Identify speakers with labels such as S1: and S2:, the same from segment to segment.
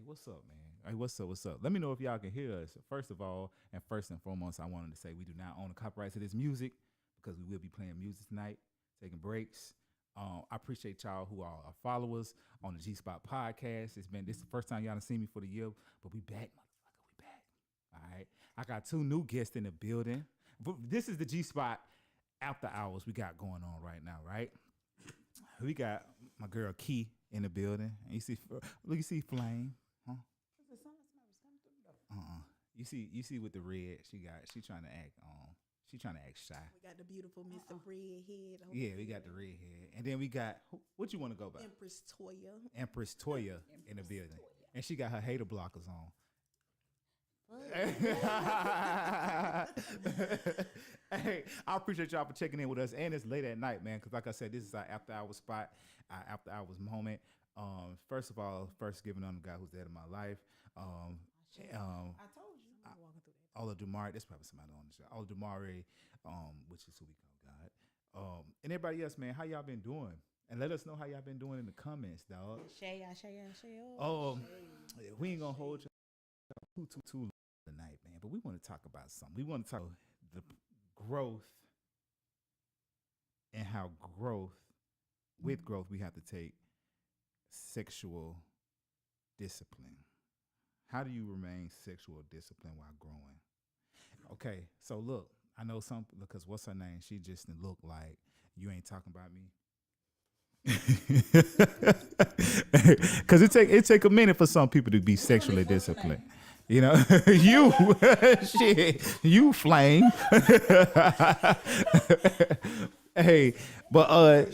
S1: what's up, man? Hey, what's up? What's up? Let me know if y'all can hear us. First of all, and first and foremost, I wanted to say we do not own the copyrights to this music because we will be playing music tonight, taking breaks. I appreciate y'all who are our followers on the G Spot podcast. This is the first time y'all done seen me for the year, but we back, motherfucker. We back. All right. I got two new guests in the building. But this is the G Spot after hours we got going on right now, right? We got my girl Key in the building. And you see Flame. Huh? You see with the red she trying to act shy.
S2: We got the beautiful Mr. Redhead.
S1: Yeah, we got the redhead. And then we got what you want to go by? Empress Toya in the building. And she got her hater blockers on. Hey, I appreciate y'all for checking in with us, and it's late at night, man. Because like I said, this is our after hours spot, our after hours moment. First of all, giving on the guy who's dead in my life.
S2: I told you. I'm walking through that.
S1: Ola Dumari, that's probably somebody on the show. Ola Dumari, which is who we call God. And everybody else, man, how y'all been doing? And let us know how y'all been doing in the comments, dog.
S2: Shay.
S1: We ain't gonna hold you too long tonight, man. But we want to talk about something. We want to talk the growth and how with growth, we have to take sexual discipline. How do you remain sexual discipline while growing? Okay, so look, I know some because what's her name? She just looked like you ain't talking about me. Because it take a minute for some people to be sexually disciplined. You know, you Flame. Hey, but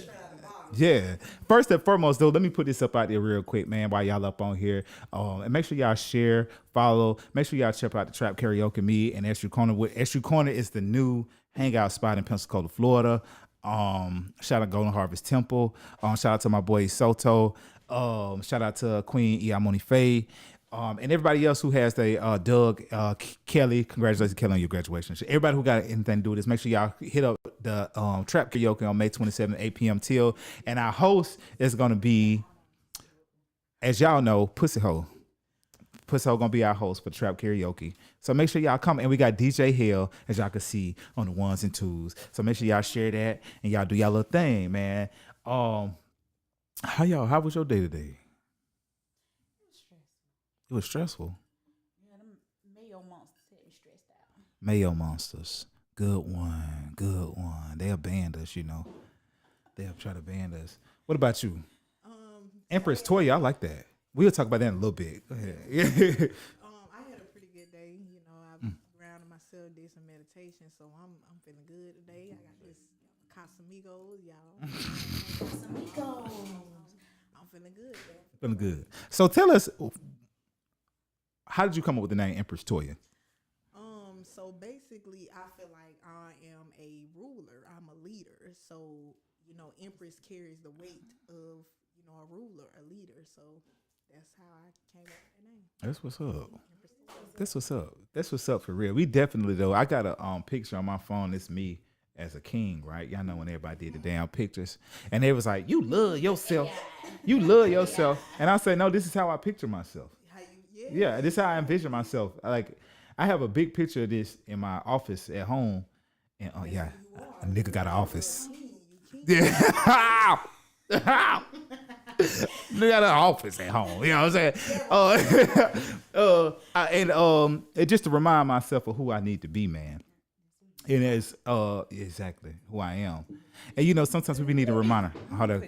S1: yeah. First and foremost, though, let me put this up out there real quick, man, while y'all up on here. And make sure y'all share, follow. Make sure y'all check out the Trap Karaoke Me and Estru Corner. Estru Corner is the new hangout spot in Pensacola, Florida. Shout out Golden Harvest Temple. Shout out to my boy Soto. Shout out to Queen Iamoni Faye. And everybody else who has Doug, Kelly, congratulations, Kelly, on your graduation. Everybody who got anything to do with this, make sure y'all hit up the Trap Karaoke on May 27th, 8 p.m. till. And our host is going to be, as y'all know, Pussy Ho. Pussy Ho going to be our host for Trap Karaoke. So make sure y'all come. And we got DJ Hell, as y'all can see, on the ones and twos. So make sure y'all share that and y'all do y'all little thing, man. How was your day today? It was stressful.
S2: Yeah, them Mayo monsters had me stressed out.
S1: Mayo monsters. Good one. They'll ban us, you know. They'll try to ban us. What about you? Empress Toya, I like that. We'll talk about that in a little bit. Go ahead.
S2: I had a pretty good day. You know, I grounded myself, did some meditation, so I'm feeling good today. I got this Casamigos, y'all. Casamigos. I'm feeling good.
S1: Feeling good. So tell us, how did you come up with the name Empress Toya?
S2: So basically, I feel like I am a ruler. I'm a leader. So, you know, Empress carries the weight of, you know, a ruler, a leader. So that's how I came up with the name.
S1: That's what's up. That's what's up for real. We definitely, though, I got a picture on my phone. It's me as a king, right? Y'all know when everybody did the damn pictures. And they was like, you love yourself. You love yourself. And I said, no, this is how I picture myself. Yeah, this is how I envision myself. Like, I have a big picture of this in my office at home. And yeah, a nigga got an office. Yeah. Nigga got an office at home. You know what I'm saying? And just to remind myself of who I need to be, man. And it's exactly who I am. And you know, sometimes we need a reminder how to.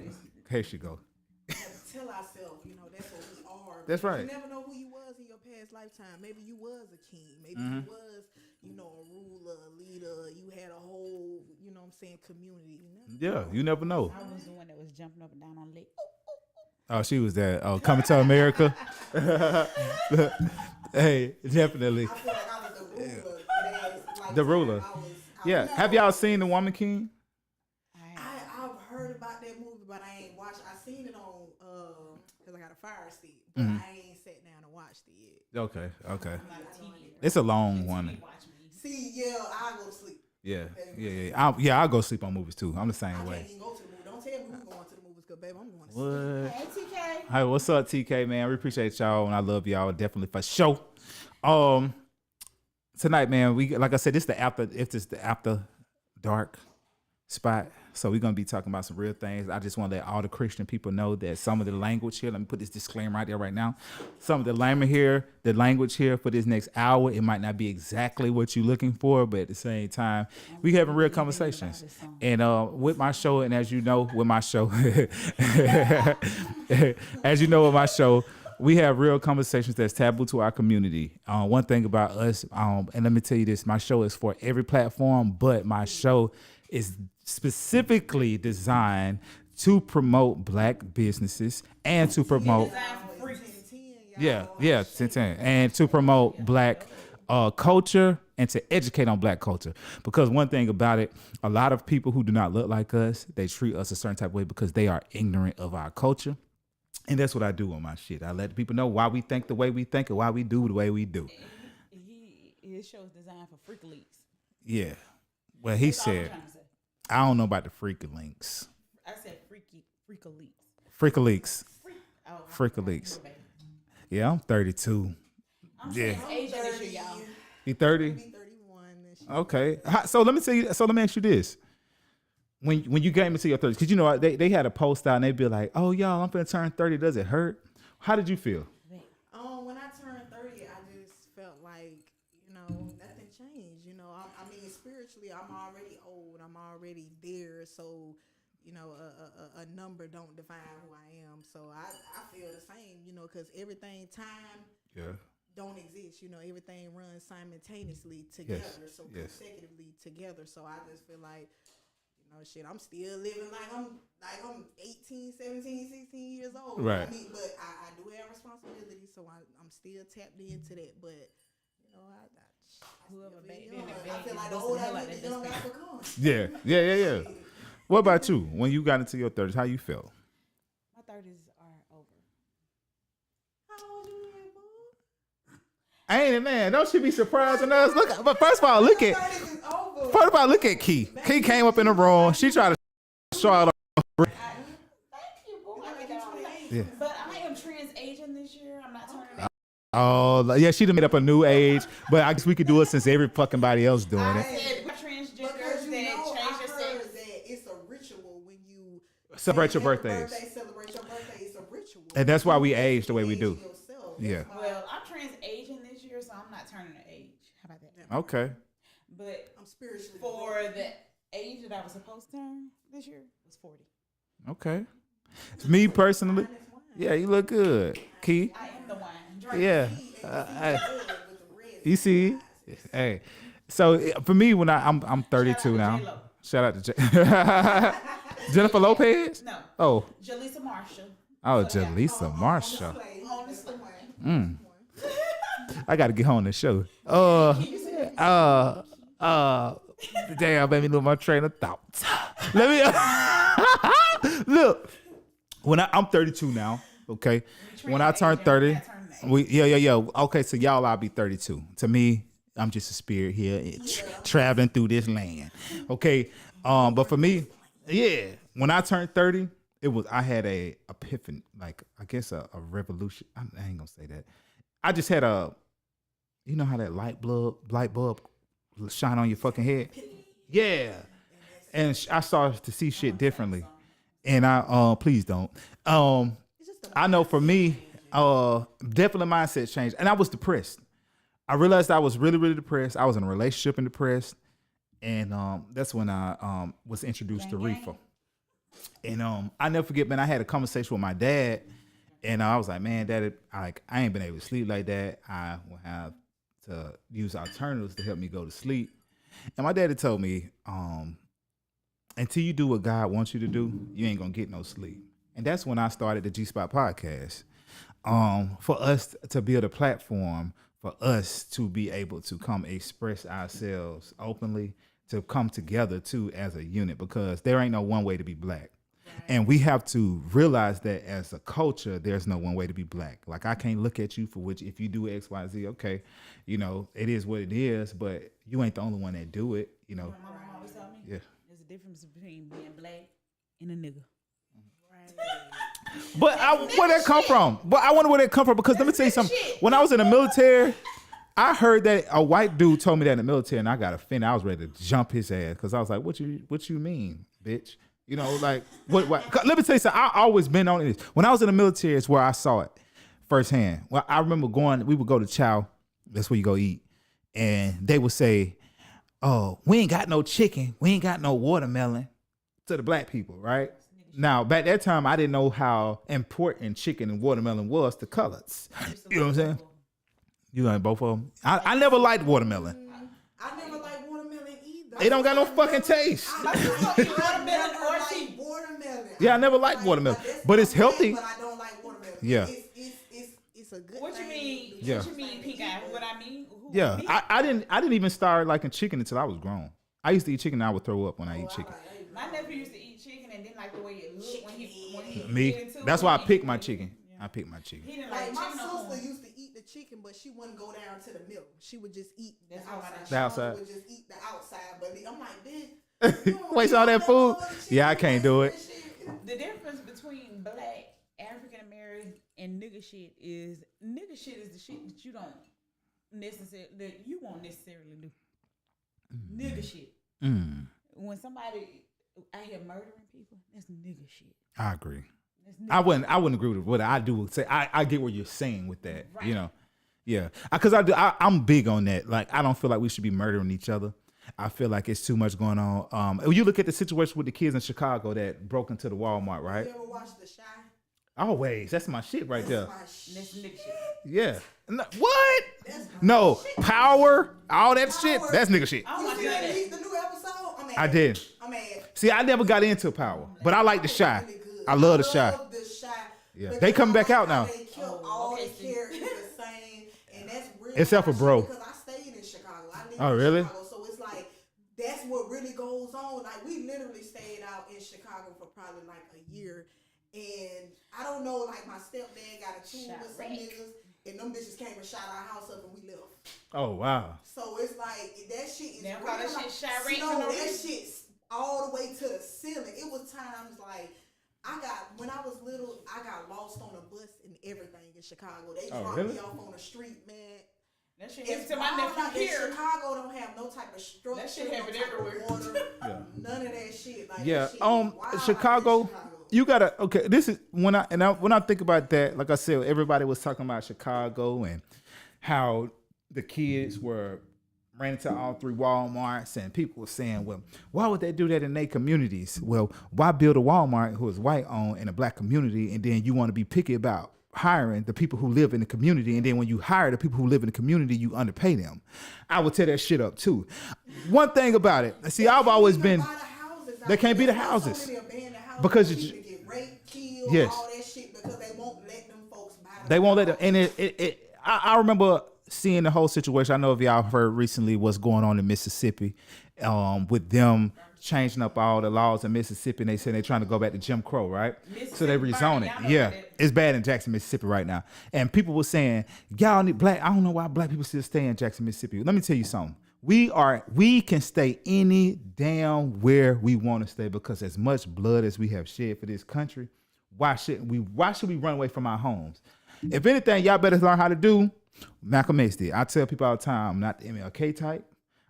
S1: Here she go.
S2: Tell ourselves, you know, that's what we are.
S1: That's right.
S2: You never know who you was in your past lifetime. Maybe you was a king. Maybe you was, you know, a ruler, a leader. You had a whole, you know what I'm saying, community.
S1: You never know.
S3: I was the one that was jumping up and down on lake.
S1: Oh, she was that. Oh, Coming to America. Hey, definitely.
S2: I feel like I was the ruler.
S1: The ruler. Yeah. Have y'all seen The Woman King?
S2: I've heard about that movie, but I ain't watched. I seen it on because I got a fire stick, but I ain't sat down and watched it yet.
S1: Okay. It's a long one.
S2: See, yeah, I go to sleep.
S1: Yeah. I'll go sleep on movies too. I'm the same
S2: I
S1: way.
S2: can't even go to the movie. Don't tell me who's going to the movies good, baby. I'm going to
S1: What?
S3: Hey, TK.
S1: Hey, what's up, TK, man? We appreciate y'all, and I love y'all definitely for sure. Tonight, man, we like I said, it's the after dark spot. So we're gonna be talking about some real things. I just want to let all the Christian people know that some of the language here, let me put this disclaimer right there right now. Some of the language here for this next hour, it might not be exactly what you're looking for, but at the same time, we having real conversations. And with my show, and as you know, with my show, as you know, with my show, we have real conversations that's taboo to our community. One thing about us, and let me tell you this, my show is for every platform, but my show is specifically designed to promote Black businesses and to promote, yeah, 10, and to promote Black culture and to educate on Black culture. Because one thing about it, a lot of people who do not look like us, they treat us a certain type of way because they are ignorant of our culture. And that's what I do on my shit. I let people know why we think the way we think and why we do the way we do.
S3: His show is designed for freak leaks.
S1: Yeah. Well, he
S3: That's all I'm
S1: said,
S3: trying to say.
S1: I don't know about the freaky links.
S3: I said freaka leaks.
S1: Freaky leaks.
S3: Oh,
S1: Freaky leaks. Yeah, I'm 32.
S3: I'm
S1: Yeah.
S3: Asian this year, y'all.
S1: You 30?
S2: be 31 this year.
S1: Okay. So let me ask you this. When you came into your 30s, because you know they had a post out and they'd be like, oh y'all, I'm finna turn 30. Does it hurt? How did you feel?
S2: When I turned 30, I just felt like, nothing changed. I mean, spiritually, I'm already old. I'm already there. So, a number don't define who I am. So I feel the same, because everything, time don't exist. Everything runs simultaneously together. So consecutively together. So I just feel like, I'm still living like I'm 18, 17, 16 years old.
S1: Right.
S2: I mean, but I do have responsibilities, so I'm still tapped into that. But
S3: Whoever
S2: I
S3: back
S2: feel
S3: then,
S2: I feel like the older I get, the younger I become.
S1: Yeah. What about you? When you got into your 30s, how you felt?
S3: My 30s are over.
S2: How old you is, boo?
S1: Ain't it, man? Don't you be surprising us? Look, but first of all, look at Key. Key came up in the room. She tried to show out.
S3: Thank you, boo.
S1: Yeah.
S3: But I am trans Asian this year. I'm not turning it.
S1: Oh, yeah, she done made up a new age, but I guess we could do it since every fucking body else doing it.
S3: Said transgenders
S2: Because
S3: that
S2: I
S3: change your
S2: heard
S3: sex.
S2: that it's a ritual when you
S1: Celebrate your
S2: have a
S1: birthdays.
S2: celebrate your birthday. It's a ritual.
S1: And that's why we age the way we do.
S2: Yourself.
S1: Yeah.
S2: That's why
S3: Well, I'm trans Asian this year, so I'm not turning the age. How about that?
S1: Okay.
S3: But
S2: I'm spiritually
S3: for the age that I was supposed to turn this year was 40.
S1: Okay. Me personally, yeah, you look good, Key.
S3: I am the one. Drink.
S1: Yeah. You see, hey. So for me, when I'm 32 now.
S3: J-Lo.
S1: Shout out to Jennifer Lopez.
S3: No.
S1: Oh,
S3: Jaleesa Marshall.
S1: oh, Jaleesa Marshall.
S3: Honestly.
S1: I got to get on the show. Damn, made me lose my train of thought. Let me look. When I'm 32 now, okay. When I turn 30, yeah. Okay, so y'all, I'll be 32. To me, I'm just a spirit here, traveling through this land. Okay, but for me, yeah, when I turned 30, I had a epiphany, like I guess a revolution. I ain't gonna say that. I just had you know how that light bulb shine on your fucking head? Yeah. And I started to see shit differently. And I please don't. I know for me, definitely mindset changed. And I was depressed. I realized I was really, really depressed. I was in a relationship and depressed. And that's when I was introduced to reefer. And I never forget, man, I had a conversation with my dad. And I was like, man, Daddy, I ain't been able to sleep like that. I will have to use alternatives to help me go to sleep. And my daddy told me, until you do what God wants you to do, you ain't gonna get no sleep. And that's when I started the G-Spot podcast. For us to build a platform for us to be able to come express ourselves openly, to come together too as a unit, because there ain't no one way to be Black. And we have to realize that as a culture, there's no one way to be Black. Like, I can't look at you for which, if you do X, Y, Z, okay, it is what it is, but you ain't the only one that do it,
S3: My mom always told me,
S1: Yeah.
S3: there's a difference between being Black and a nigga.
S2: Right.
S1: But where that come from? But I wonder where that come from because let me tell you something. When I was in the military, I heard that a white dude told me that in the military, and I got offended. I was ready to jump his ass because I was like, "What you mean, bitch?" You know, like what? Let me tell you something. I always been on this. When I was in the military, it's where I saw it firsthand. Well, I remember going. We would go to chow. That's where you go eat, and they would say, "Oh, we ain't got no chicken. We ain't got no watermelon." To the black people, right? Now, back that time, I didn't know how important chicken and watermelon was to colors. You know what I'm saying? You like both of them? I never liked watermelon.
S2: I never liked watermelon either.
S1: They don't got no fucking taste.
S3: Watermelon or
S2: like
S3: cheese.
S2: watermelon.
S1: Yeah, I never liked watermelon, but it's healthy.
S2: But I don't like watermelon.
S1: Yeah.
S2: It's a good
S3: What you
S2: thing.
S3: mean?
S1: Yeah.
S3: What you mean, pink eye? What I mean?
S1: Yeah,
S3: Me?
S1: I didn't even start liking chicken until I was grown. I used to eat chicken and I would throw up when I eat chicken.
S3: My nephew used to eat chicken and didn't like the way it looked when he
S1: Me,
S3: bit into
S1: that's
S3: it.
S1: why I picked my chicken. I picked my chicken.
S3: He didn't
S2: Like
S3: like
S2: my
S3: chicken no more.
S2: sister used to eat the chicken, but she wouldn't go down to the middle. She would just eat the
S3: That's all I
S2: outside.
S3: know.
S1: The outside.
S2: She would just eat the outside. But I'm like, bitch, you don't
S1: Waste
S2: eat
S1: all that food?
S2: other shit.
S1: Yeah, I can't do it.
S3: The difference between black, African American, and nigga shit is the shit that you don't necessarily that you won't necessarily do. Nigga shit. When somebody out here murdering people, that's nigga shit.
S1: I agree.
S3: That's nigga
S1: I wouldn't agree with what I do. Say I get what you're saying with that.
S3: Right.
S1: You know, yeah. Because I'm big on that. Like I don't feel like we should be murdering each other. I feel like it's too much going on. You look at the situation with the kids in Chicago that broke into the Walmart, right?
S2: You ever watch The Shy?
S1: Always, that's my shit right there.
S2: My
S3: That's nigga shit.
S1: Yeah. No, what? No power, all that shit. That's nigga shit.
S3: I
S2: You
S3: don't
S2: see
S3: like
S2: the,
S3: that.
S2: the new episode? I'm
S1: I did.
S2: I'm mad.
S1: See, I never got into power, but I like the Shy.
S2: Really good.
S1: I love the Shy.
S2: The Shy.
S1: Yeah.
S2: Because
S1: They coming
S2: I
S1: back
S2: like
S1: out
S2: how
S1: now.
S2: They killed all the characters the same, and that's really
S1: Except for
S2: my
S1: Bro.
S2: shit, because I stayed in Chicago. I lived
S1: Oh,
S2: in
S1: really?
S2: Chicago, so it's like that's what really goes on. Like we literally stayed out in Chicago for probably like a year, and I don't know. Like my stepdad got a tune with some
S3: Chirac.
S2: niggas, and them bitches came and shot our house up, and we left.
S1: Oh wow.
S2: So it's like that shit is
S3: They don't call
S2: real,
S3: that
S2: like,
S3: shit Chirac
S2: no,
S3: for no
S2: that
S3: reason.
S2: shit's all the way to the ceiling. It was times like when I was little, I got lost on a bus and everything in Chicago. They
S1: Oh,
S2: dropped
S1: really?
S2: me off on the street, man.
S3: That shit
S2: It's
S3: happened to my
S2: wild out
S3: nephew
S2: there.
S3: here.
S2: Chicago don't have no type of structure.
S3: That shit
S2: no
S3: happen
S2: type of
S3: everywhere.
S2: Water,
S1: Yeah.
S2: none of that shit. Like,
S1: Yeah.
S2: that shit is wild out there in
S1: Chicago. You gotta okay. This is when I think about that. Like I said, everybody was talking about Chicago and how the kids ran into all three Walmarts, and people were saying, well, why would they do that in their communities? Well, why build a Walmart who is white owned in a black community, and then you want to be picky about hiring the people who live in the community, and then when you hire the people who live in the community, you underpay them. I would tear that shit up too. One thing about it, see, I've always been. They can't be the houses. Because
S2: because
S1: it's-
S2: you get raped, killed,
S1: Yes.
S2: all that shit because they won't let them folks buy them.
S1: They won't let them. And I remember seeing the whole situation. I know if y'all heard recently what's going on in Mississippi, with them changing up all the laws in Mississippi, and they said they're trying to go back to Jim Crow, right? So they
S3: Mississippi
S1: rezone
S3: burning,
S1: it.
S3: I know
S1: Yeah,
S3: that.
S1: it's bad in Jackson, Mississippi right now. And people were saying, y'all need black. I don't know why black people still stay in Jackson, Mississippi. Let me tell you something. We can stay any damn where we want to stay because as much blood as we have shed for this country, why should we run away from our homes? If anything, y'all better learn how to do Malcolm X did. I tell people all the time, I'm not the MLK type.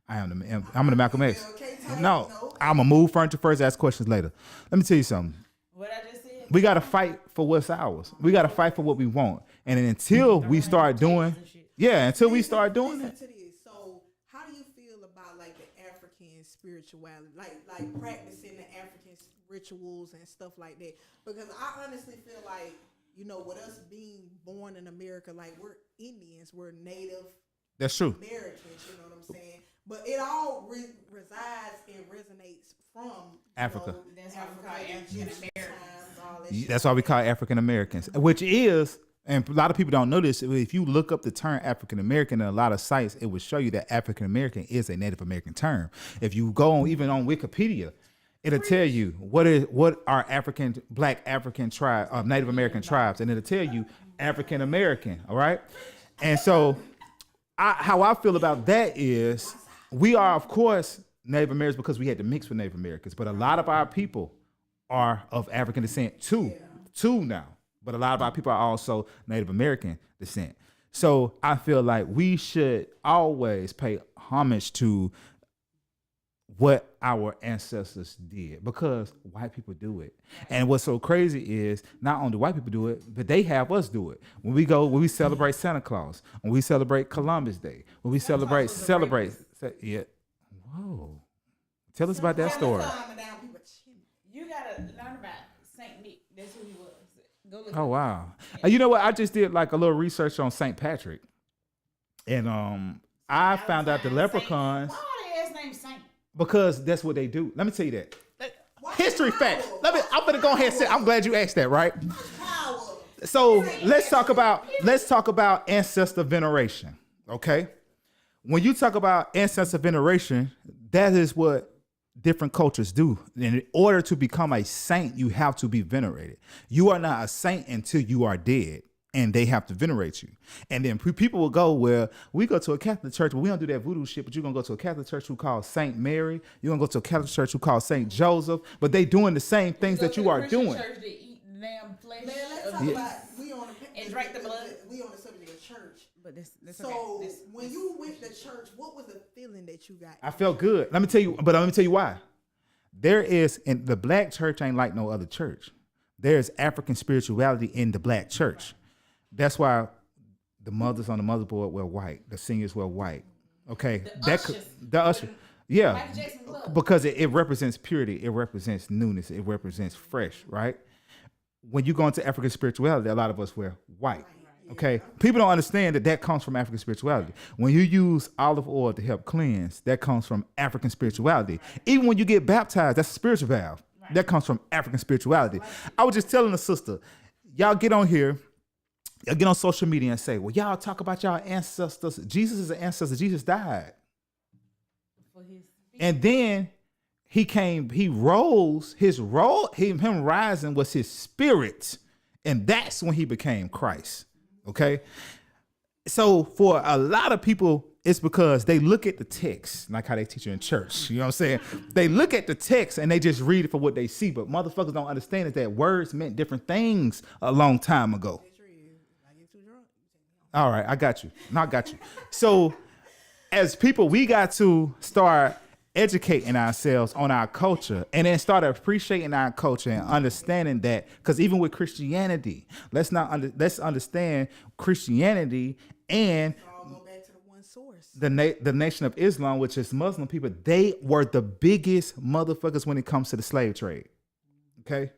S1: I'm the Malcolm X.
S2: MLK type,
S1: No,
S2: no.
S1: I'm a move furniture first, ask questions later. Let me tell you something.
S3: What I just said.
S1: We got to fight for what's ours. We got to fight for what we want. And until we start doing, until we start doing
S2: Listen
S1: it.
S2: to this. So, how do you feel about like the African spirituality, like practicing the African rituals and stuff like that? Because I honestly feel like, with us being born in America, like we're Indians, we're Native
S1: That's true.
S2: Americans. You know what I'm saying? But it all resides and resonates from
S1: Africa.
S3: That's why we call it
S2: Egyptian
S3: African Americans.
S2: times, all that shit.
S1: That's why we call it African Americans, which is, and a lot of people don't know this. If you look up the term African American in a lot of sites, it will show you that African American is a Native American term. If you go on, even on Wikipedia, it'll tell you what are Black African tribe, Native American tribes, and it'll tell you African American. All right, and so how I feel about that is we are, of course, Native Americans because we had to mix with Native Americans, but a lot of our people are of African descent too. too now. But a lot of our people are also Native American descent. So I feel like we should always pay homage to what our ancestors did, because white people do it. And what's so crazy is not only white people do it, but they have us do it. When we celebrate Santa Claus, when we celebrate Columbus Day, when we celebrate. Yeah. Whoa. Tell us about that story.
S3: You gotta learn about Saint Nick. That's who he was. Go look.
S1: Oh wow. You know what? I just did like a little research on St. Patrick. And I found out the leprechauns.
S3: Why are they ass named Saint?
S1: Because that's what they do. Let me tell you that. History fact. I'm gonna go ahead and say. I'm glad you asked that. Right. So let's talk about ancestor veneration. Okay. When you talk about ancestor veneration, that is what different cultures do. In order to become a saint, you have to be venerated. You are not a saint until you are dead. And they have to venerate you. And then people will go, well, we go to a Catholic church, but we don't do that voodoo shit, but you're going to go to a Catholic church who calls Saint Mary. You're going to go to a Catholic church who calls Saint Joseph, but they doing the same things that you are doing.
S3: Church that eat damn flesh.
S2: Man, let's talk about we on the
S3: And drink the blood.
S2: We on the subject of church.
S3: But this
S2: So
S3: okay.
S2: when you went to church, what was the feeling that you got?
S1: I felt good. Let me tell you why. And the black church ain't like no other church. There's African spirituality in the black church. That's why the mothers on the motherboard were white. The singers were white. Okay, the usher, yeah,
S3: Michael Jackson's love.
S1: because it represents purity. It represents newness. It represents fresh. Right. When you go into African spirituality, a lot of us wear white. Okay, people don't understand that comes from African spirituality. When you use olive oil to help cleanse, that comes from African spirituality. Even when you get baptized, that's a spiritual valve. That comes from African spirituality. I was just telling a sister, y'all get on here. Y'all get on social media and say, well, y'all talk about y'all ancestors. Jesus is an ancestor. Jesus died.
S3: For his
S1: And then he came, he rose, him rising was his spirit. And that's when he became Christ. Okay. So for a lot of people, it's because they look at the text, like how they teach you in church. You know what I'm saying? They look at the text and they just read it for what they see. But motherfuckers don't understand is that words meant different things a long time ago. All right, I got you. So as people, we got to start educating ourselves on our culture and then start appreciating our culture and understanding that, because even with Christianity, let's understand Christianity and
S2: All go back to the one source.
S1: the Nation of Islam, which is Muslim people. They were the biggest motherfuckers when it comes to the slave trade. Okay.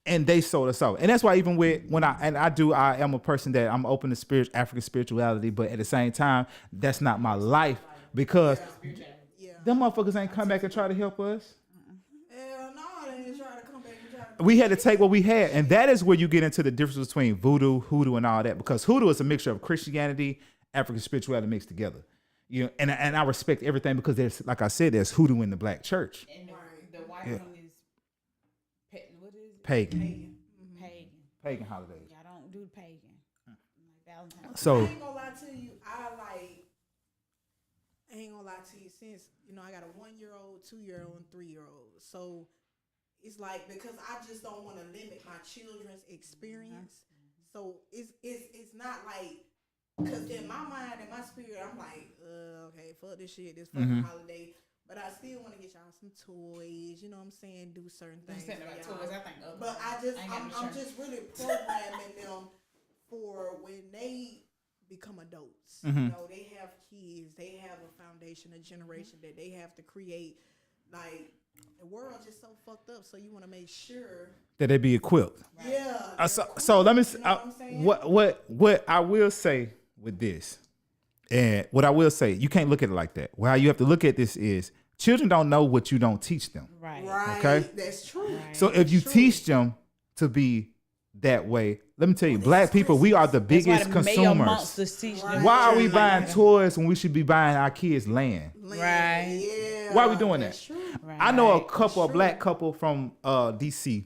S1: And they sold us out. And that's why even I am a person that I'm open to African spirituality, but at the same time, that's not my life, because them motherfuckers ain't come back and try to help us.
S2: Hell no, they ain't trying to come back and try to.
S1: We had to take what we had. And that is where you get into the difference between voodoo, hoodoo, and all that, because hoodoo is a mixture of Christianity, African spirituality mixed together. You know, and I respect everything, because there's, like I said, there's hoodoo in the black church.
S3: and the white one is what is it?
S1: Pagan.
S3: Pagan.
S1: Pagan holidays.
S3: Y'all don't do pagan. Like Valentine's.
S1: So
S2: I ain't gonna lie to you. I ain't gonna lie to you, since I got a 1-year-old, 2-year-old, and 3-year-old. So it's like, because I just don't want to limit my children's experience. So it's not like, because in my mind and my spirit, I'm like, okay, fuck this shit, this fucking holiday. But I still want to get y'all some toys. You know what I'm saying? Do certain things.
S3: Saying about
S2: for y'all.
S3: toys, I think.
S2: But I'm just really programming them for when they become adults. You know, they have kids, they have a foundation, a generation that they have to create. Like, the world just so fucked up, so you want to make sure
S1: that they be equipped.
S2: Yeah.
S1: So let me.
S2: You know what I'm saying?
S1: What I will say with this, and what I will say, you can't look at it like that. How you have to look at this is, children don't know what you don't teach them.
S3: Right.
S1: Okay?
S2: That's true.
S1: So if you teach them to be that way, let me tell you, black people, we are the biggest consumers. Why are we buying toys when we should be buying our kids land?
S3: Right.
S2: Yeah.
S1: Why are we doing that?
S2: True.
S3: Right.
S1: I know a black couple from DC.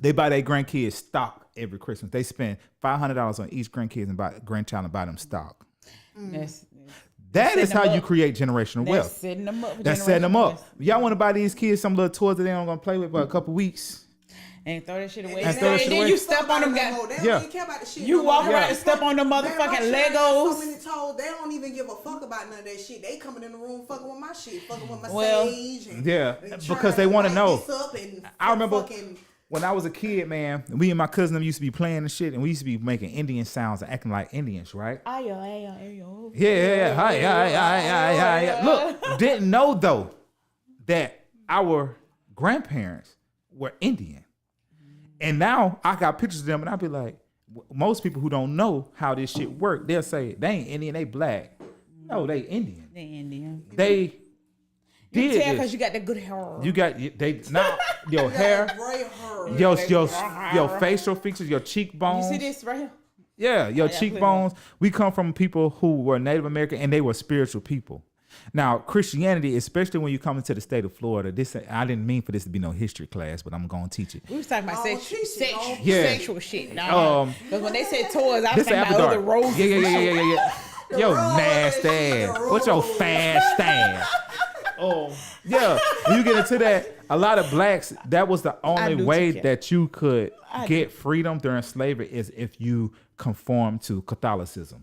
S1: They buy their grandkids stock every Christmas. They spend $500 on each grandchild and buy them stock. That is how you create generational wealth.
S3: Setting them up.
S1: That's setting them up. Y'all want to buy these kids some little toys that they don't gonna play with for a couple weeks.
S3: and throw that shit away.
S1: And
S3: And,
S1: throw that shit
S3: then
S1: away.
S3: you step on them
S2: They
S3: guys.
S2: don't
S1: Yeah.
S2: even care about the shit.
S3: You
S2: no
S3: walk
S2: more.
S3: around
S2: They
S3: and step on the
S2: Man, my
S3: motherfucking
S2: shit got
S3: Legos.
S2: So many toes. They don't even give a fuck about none of that shit. They coming in the room fucking with my shit, fucking with my
S3: Well,
S2: sage. And,
S1: yeah,
S2: and
S1: because
S2: trying
S1: they wanna
S2: light
S1: know.
S2: this up and
S1: I remember
S2: fucking,
S1: when I was a kid, man, me and my cousin them used to be playing and shit, and we used to be making Indian sounds and acting like Indians, right?
S3: Ayo, ayo, ayo.
S1: Yeah. Hi. Look, didn't know though that our grandparents were Indian. And now I got pictures of them, and I'll be like, most people who don't know how this shit work, they'll say they ain't Indian, they black. No, they Indian.
S3: They Indian.
S1: They
S3: You
S1: did
S3: tell because
S1: this.
S3: you got that good hair.
S1: You got they not your
S2: got
S1: hair,
S2: gray hair.
S1: your facial features, your cheekbones.
S3: You see this right here?
S1: Yeah, your
S3: yeah,
S1: cheekbones. We come from people who were Native American and they were spiritual people. Now, Christianity, especially when you come into the state of Florida, this I didn't mean for this to be no history class, but I'm gonna teach it.
S3: We was talking about
S2: Oh, teach it, oh.
S1: Yeah.
S3: sexual shit. Nah. Because when they said toys, I was
S1: This
S3: thinking
S1: after
S3: about
S1: dark.
S3: other roses.
S1: Yeah. Yo,
S2: rose,
S1: nasty
S2: the
S1: ass. What's your
S2: rose.
S1: fast ass? Oh, yeah. When you get into that, a lot of blacks, that was the only
S3: do
S1: way
S3: too, Kat.
S1: that you could get freedom during slavery is if you conform to Catholicism.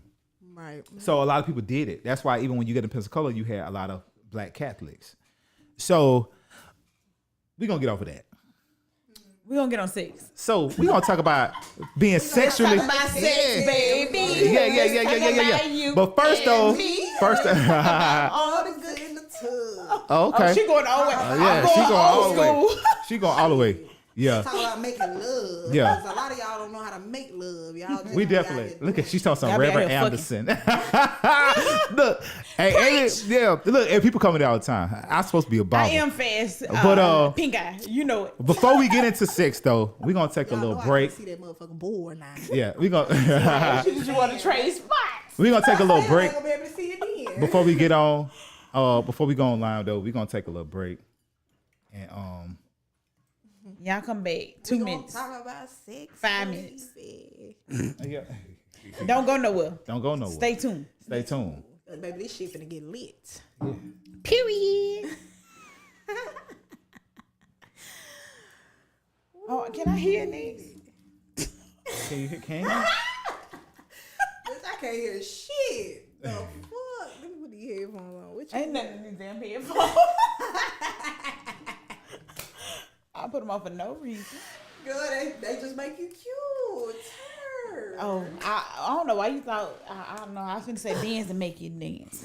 S2: Right.
S1: So a lot of people did it. That's why even when you get in Pensacola, you had a lot of black Catholics. So we're going to get off of that.
S3: We're going to get on sex.
S1: So we're going to talk about being sexually.
S3: Talk about sex, baby.
S1: Yeah. But first though,
S2: All the good in the tub.
S1: oh, okay.
S3: She going all the way.
S1: Yeah,
S3: I'm
S1: she going all
S3: old
S1: the way.
S3: school.
S1: She going all the way. Yeah.
S2: Talk about making love.
S1: Yeah.
S2: Because a lot of y'all don't know how to make love. Y'all just
S1: We
S2: be out
S1: definitely
S2: here
S1: look at she's talking some
S3: Y'all be out
S1: Reverend
S3: here
S1: Anderson. Look, look, and people coming all the time. I'm supposed to be a
S3: I
S1: Bible.
S3: am fast.
S1: But,
S3: pink eye. You know it.
S1: Before we get into sex, though, we're gonna take a
S2: Y'all
S1: little
S2: know
S1: break.
S2: I can see that motherfucking board now.
S1: Yeah, we gonna
S3: You want to trade spots.
S1: we gonna take a little
S2: I
S1: break
S2: ain't gonna be able to see it then.
S1: before we get on. Before we go online though, we're gonna take a little break. And
S3: Y'all come back.
S2: We
S3: 2
S2: gonna
S3: minutes.
S2: talk about sex.
S3: 5 minutes.
S2: baby.
S1: yeah,
S3: Don't go nowhere.
S1: don't go nowhere.
S3: Stay tuned.
S1: Stay tuned.
S2: Baby, this shit finna get lit.
S3: Period. Oh, can I hear this?
S1: Can you?
S2: Bitch, I can't hear shit. The fuck? Let me put the headphones on. What you
S3: Ain't nothing in these damn headphones. I put them on for no reason.
S2: good? They just make you cute. Turn.
S3: Oh, I don't know why you thought. I don't know. I was gonna say dance to make you dance.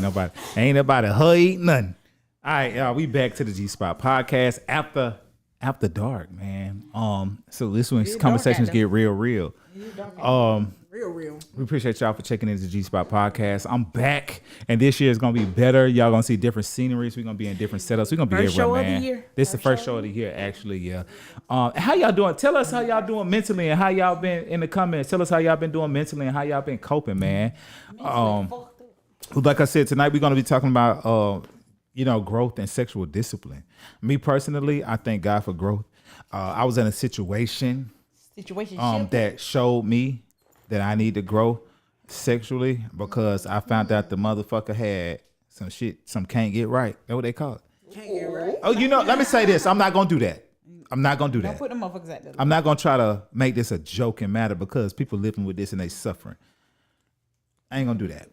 S1: Ain't nobody her eat nothing. All right, y'all. We back to the G Spot podcast after dark, man. So this when
S3: It's
S1: conversations
S3: dark out
S1: get real.
S2: Real.
S1: We appreciate y'all for checking into the G Spot podcast. I'm back, and this year is gonna be better. Y'all gonna see different sceneries. We're gonna be in different setups. We're gonna be
S3: First
S1: everywhere,
S3: show of the
S1: man.
S3: year.
S1: This is the first show of the year, actually. Yeah. How y'all doing? Tell us how y'all doing mentally, and how y'all been in the comments. Tell us how y'all been doing mentally, and how y'all been coping, man. Like I said, tonight we're gonna be talking about growth and sexual discipline. Me personally, I thank God for growth. I was in a situation that showed me that I need to grow sexually because I found out the motherfucker had some shit, some can't get right. That's what they call it.
S2: Can't get right.
S1: Oh, let me say this. I'm not gonna do that. I'm not gonna do
S3: Don't
S1: that.
S3: put them motherfuckers out there.
S1: I'm not gonna try to make this a joking matter because people living with this and they suffering. I ain't gonna do that.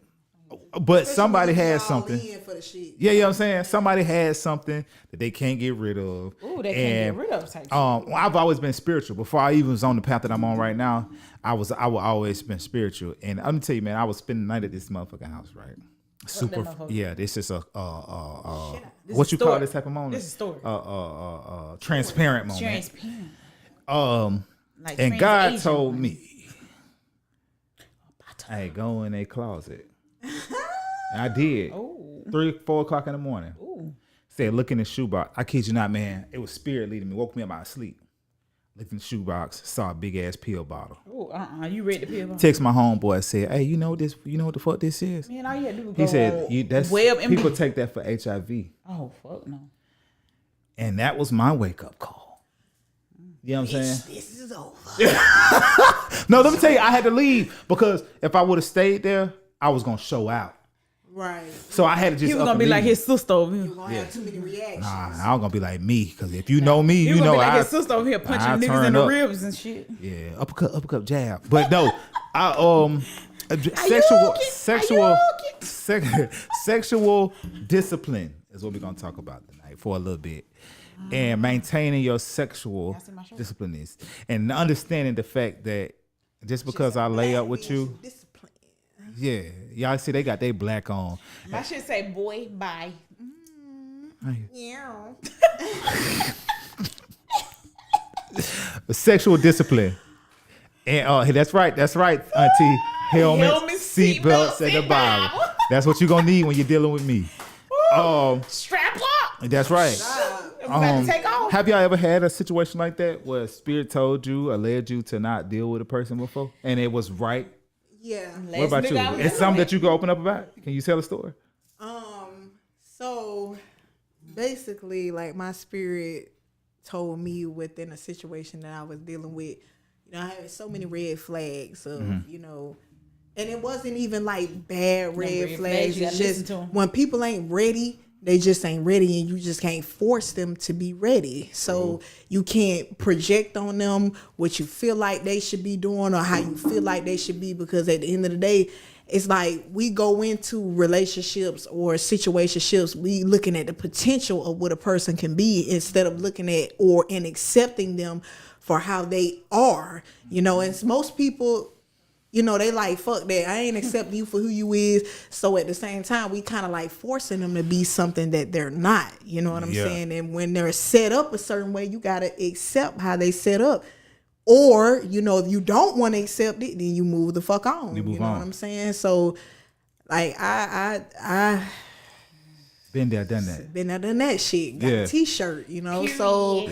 S1: But somebody has something.
S2: For the shit.
S1: Yeah, you know what I'm saying? Somebody has something that they can't get rid of.
S3: Ooh, they can't get rid of type shit.
S1: I've always been spiritual. Before I even was on the path that I'm on right now, I would always been spiritual. And I'm gonna tell you, man, I was spending the night at this motherfucking house, right? Super. Yeah, this is a what you call this type of moment?
S3: This is story.
S1: Transparent moment.
S3: Transparent. Like
S1: And God
S3: trans-Asian
S1: told
S3: one.
S1: me, hey, go in a closet. And I did.
S3: Ooh.
S1: 3-4 o'clock in the morning.
S3: Ooh.
S1: Said, look in the shoebox. I kid you not, man. It was spirit leading me. Woke me up out of sleep. Looked in the shoebox. Saw a big ass pill bottle.
S3: Ooh, you read the pill?
S1: Text my homeboy. Said, hey, you know this? You know what the fuck this is?
S3: Man, all you had to do was
S1: He
S3: go
S1: said,
S3: on
S1: that's
S3: WebMD.
S1: people take that for HIV.
S3: Oh, fuck no.
S1: And that was my wake up call. You know what I'm saying?
S2: This is over.
S1: No, let me tell you, I had to leave because if I would have stayed there, I was gonna show out.
S2: Right.
S1: So I had to just.
S3: He was
S1: up
S3: gonna
S1: and
S3: be like
S1: leave.
S3: his sister over here.
S2: You're gonna have too many reactions.
S1: Nah, I was gonna be like me because if you know me,
S3: He
S1: you
S3: was gonna
S1: know
S3: be like
S1: I.
S3: his sister over here punching
S1: I
S3: niggas in
S1: turn
S3: the
S1: up.
S3: ribs and shit.
S1: Yeah, uppercut, jab. But no, sexual discipline is what we're gonna talk about tonight for a little bit, and maintaining your sexual discipline is, and understanding the fact that just because I lay up with you,
S2: Discipline.
S1: yeah, y'all see they got they black on.
S3: I should say, boy, bye.
S2: Yeah.
S1: Sexual discipline, and that's right, Auntie. Helmet, seatbelts, and the Bible. That's what you're gonna need when you're dealing with me.
S3: Strap up.
S1: That's right.
S3: I'm about to take off.
S1: Have y'all ever had a situation like that where spirit told you or led you to not deal with a person before, and it was right?
S2: Yeah.
S1: What about you? It's something that you can open up about. Can you tell a story?
S2: So basically, like my spirit told me within a situation that I was dealing with, I had so many red flags of, and it wasn't even like bad red flags.
S3: you
S2: It's
S3: gotta listen
S2: just
S3: to 'em.
S2: when people ain't ready, they just ain't ready, and you just can't force them to be ready. So you can't project on them what you feel like they should be doing or how you feel like they should be, because at the end of the day, it's like we go into relationships or situationships, we looking at the potential of what a person can be instead of looking at and accepting them for how they are, and most people, they like, fuck that, I ain't accepting you for who you is. So at the same time, we kind of like forcing them to be something that they're not, you know what I'm saying? And when they're set up a certain way, you got to accept how they set up. Or, if you don't want to accept it, then you move the fuck on. You know what I'm saying? So, like, I
S1: Been there, done that.
S2: been there, done that shit. Got
S1: Yeah.
S2: a t-shirt, So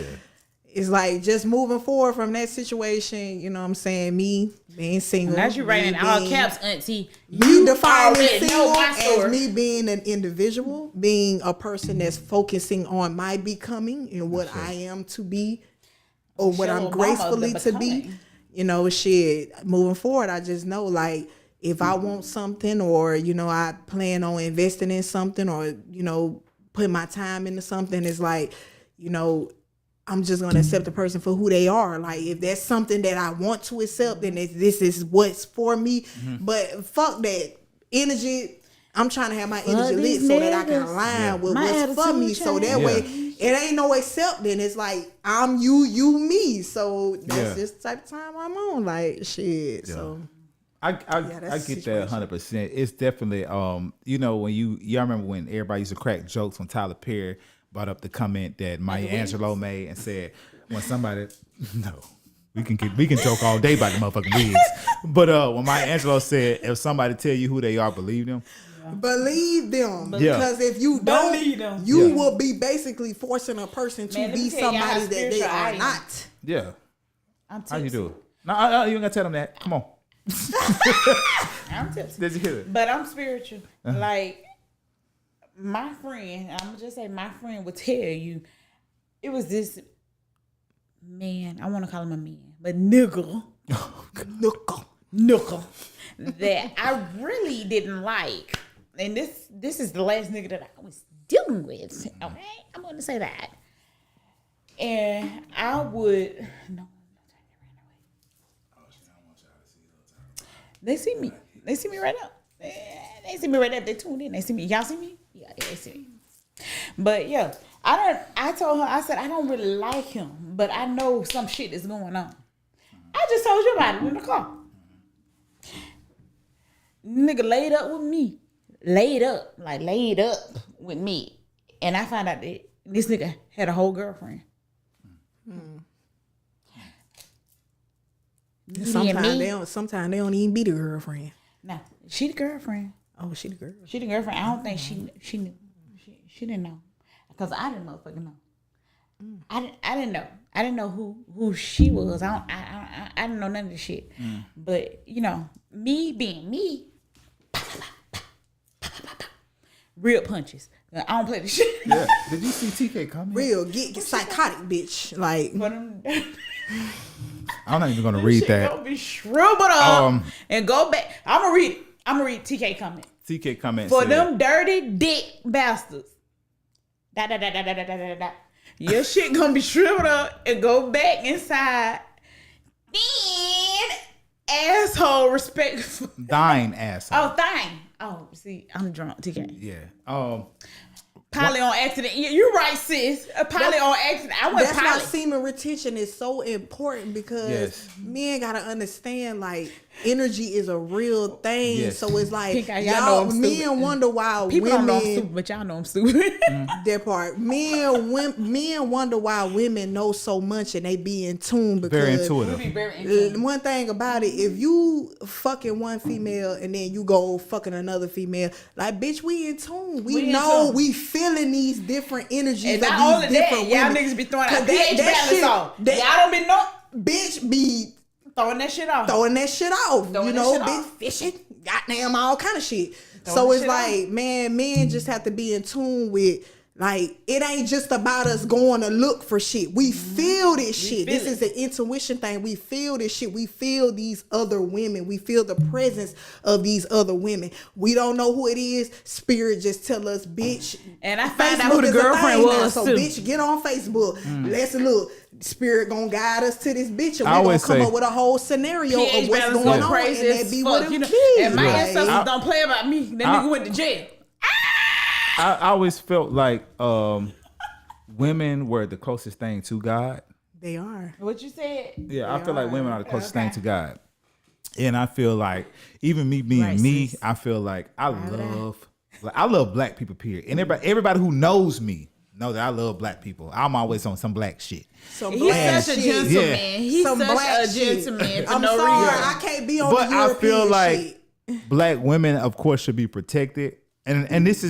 S2: it's like just moving forward from that situation, you know what I'm saying? Me being single.
S3: That's you writing
S2: me
S3: all
S2: being-
S3: caps, Auntie.
S2: You defining
S3: already know
S2: single
S3: my
S2: as
S3: story.
S2: me being an individual, being a person that's focusing on my becoming and what I am to be, or what
S3: Show
S2: I'm
S3: Obama
S2: gracefully
S3: the
S2: to be.
S3: becoming.
S2: Shit. Moving forward, I just know, like, if I want something, or I plan on investing in something, or put my time into something, it's like, I'm just gonna accept the person for who they are. Like, if that's something that I want to accept, then this is what's for me. But fuck that energy. I'm trying to have my energy lit
S3: these
S2: so that I can
S3: niggas.
S2: align with
S3: My
S2: what's for me.
S3: attitude
S2: So that
S3: change.
S2: way, it ain't no accepting. It's like, I'm you, me. So that's just the type of time I'm on. Like, shit. So that's
S1: I
S2: the
S1: get that
S2: situation.
S1: 100%. It's definitely you know, when y'all remember when everybody used to crack jokes when Tyler Perry brought up the comment that Maya Angelou made and said when somebody no. We can joke all day about the motherfucking wigs. But when Maya Angelou said if somebody tell you who they are, believe them.
S2: Believe them,
S1: Yeah.
S2: because if you
S3: Believe
S2: don't,
S3: them.
S2: you
S1: Yeah.
S2: will be basically forcing a person to
S3: Man, let
S2: be
S3: me tell y'all how
S2: somebody that they
S3: spiritual I
S2: are
S3: am.
S2: not.
S1: Yeah.
S3: I'm
S1: How you
S3: tipsy.
S1: do it? No, you ain't gonna tell them that. Come on.
S3: I'm tipsy.
S1: Did you hear it?
S3: But I'm spiritual. Like my friend, I'm gonna just say my friend would tell you, it was this man. I want to call him a man, but nigga, that I really didn't like. And this is the last nigga that I was dealing with. Okay, I'm gonna say that. And I would no. They see me. They see me right now. They see me right now. They tuned in. They see me. Y'all see me? Yeah, they see me. But yeah, I told her, I said, I don't really like him, but I know some shit is going on. I just told you about it in the car. Nigga laid up with me. Laid up with me. And I found out that this nigga had a whole girlfriend.
S2: Sometimes they don't even be the girlfriend.
S3: Now, she the girlfriend.
S2: Oh, she the girl.
S3: She the girlfriend. I don't think she knew. She didn't know, because I didn't motherfucking know. I didn't know. I didn't know who she was. I didn't know none of this shit. But you know, me being me, real punches. I don't play this shit.
S1: Yeah. Did you see TK comment?
S2: Real get psychotic bitch. Like
S3: But them
S1: I'm not even gonna read
S3: shit
S1: that.
S3: gonna be shriveled up and go back. I'm gonna read TK comment.
S1: TK comment
S3: For
S1: said,
S3: them dirty dick bastards. Da. Your shit gonna be shriveled up and go back inside. Then asshole respectful.
S1: dying asshole.
S3: Oh, thing. Oh, see, I'm drunk. TK.
S1: Yeah.
S3: Probably on accident. You're right, sis. Probably on accident. I went
S2: that's why
S3: probably.
S2: semen retention is so important, because
S1: Yes.
S2: men gotta understand like energy is a real thing.
S1: Yes.
S2: So it's like
S3: Pink eye, y'all know I'm
S2: men
S3: stupid.
S2: wonder why
S3: People don't know I'm
S2: women
S3: stupid, but y'all know I'm stupid.
S2: that part. Men wonder why women know so much and they be in tune, because
S1: Very
S3: Be
S1: intuitive.
S3: very interesting.
S2: one thing about it, if you fucking one female and then you go fucking another female, like bitch, we in tune. We
S3: We in
S2: know
S3: tune.
S2: we feeling these different energies
S3: And
S2: of
S3: not
S2: these
S3: only that,
S2: different
S3: y'all
S2: women.
S3: niggas be throwing
S2: 'Cause
S3: out pH balance
S2: shit-
S3: off.
S2: that
S3: Y'all don't be no
S2: bitch be
S3: throwing that shit off.
S2: throwing that shit off.
S3: Throwing
S2: you
S3: that
S2: know,
S3: shit
S2: big
S3: off.
S2: fishing, goddamn, all kind of shit.
S3: Throwing
S2: So
S3: that
S2: it's
S3: shit
S2: like, man, men just have to be in tune with. Like, it ain't just about us going to look for shit. We feel this shit.
S3: feel
S2: This
S3: it.
S2: is an intuition thing. We feel this shit. We feel these other women. We feel the presence of these other women. We don't know who it is. Spirit just tell us, bitch.
S3: And I found out who the
S2: is a
S3: girlfriend
S2: thing now.
S3: was,
S2: So,
S3: too.
S2: bitch, get on Facebook. Let's look. Spirit gonna guide us to this bitch, and
S1: I
S2: we gonna
S1: always
S2: come
S1: say-
S2: up with a whole scenario
S3: pH
S2: of what's
S3: balance
S2: going
S3: go
S2: on,
S3: crazy
S2: and
S3: as
S2: that be
S3: fuck.
S2: with them
S3: You know,
S2: kids.
S3: and my
S2: Like,
S3: ancestors don't play about me. That nigga went to jail.
S1: I always felt like women were the closest thing to God.
S2: they are.
S3: What you said?
S1: Yeah, I feel like women are the closest
S3: Okay.
S1: thing to God. And I feel like even me being
S3: Right,
S1: me,
S3: sis.
S1: I feel like I love black people, period. And everybody who knows me know that I love black people. I'm always on some black shit.
S2: Some
S3: He's
S2: black
S3: such a
S2: shit.
S3: gentleman.
S1: Yeah.
S3: He's
S2: Some
S3: such
S2: black
S3: a
S2: shit.
S3: gentleman for
S2: I'm
S3: no
S2: sorry,
S3: reason.
S2: I can't be on
S1: But
S2: the
S1: I
S2: European
S1: feel like
S2: shit.
S1: black women, of course, should be protected. And this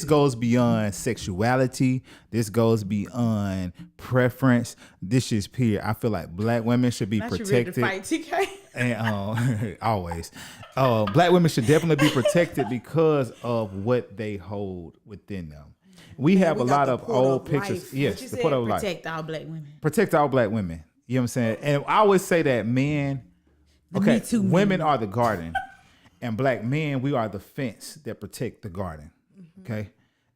S1: goes beyond sexuality. This goes beyond preference. This is pure. I feel like black women should be
S3: Not you ready to
S1: protected.
S3: fight, TK?
S1: And always, black women should definitely be protected because of what they hold within them. We have
S2: we
S1: a
S2: got
S1: lot
S2: the
S1: of
S2: port
S1: old
S2: of
S1: pictures.
S2: life.
S1: Yes,
S3: You
S1: the
S3: said
S1: port of life.
S3: protect all black women.
S1: Protect all black women. You know what I'm saying? And I always say that men,
S3: Me
S1: okay,
S3: Too
S1: women are the garden, and black men, we are the fence that protect the garden. Okay,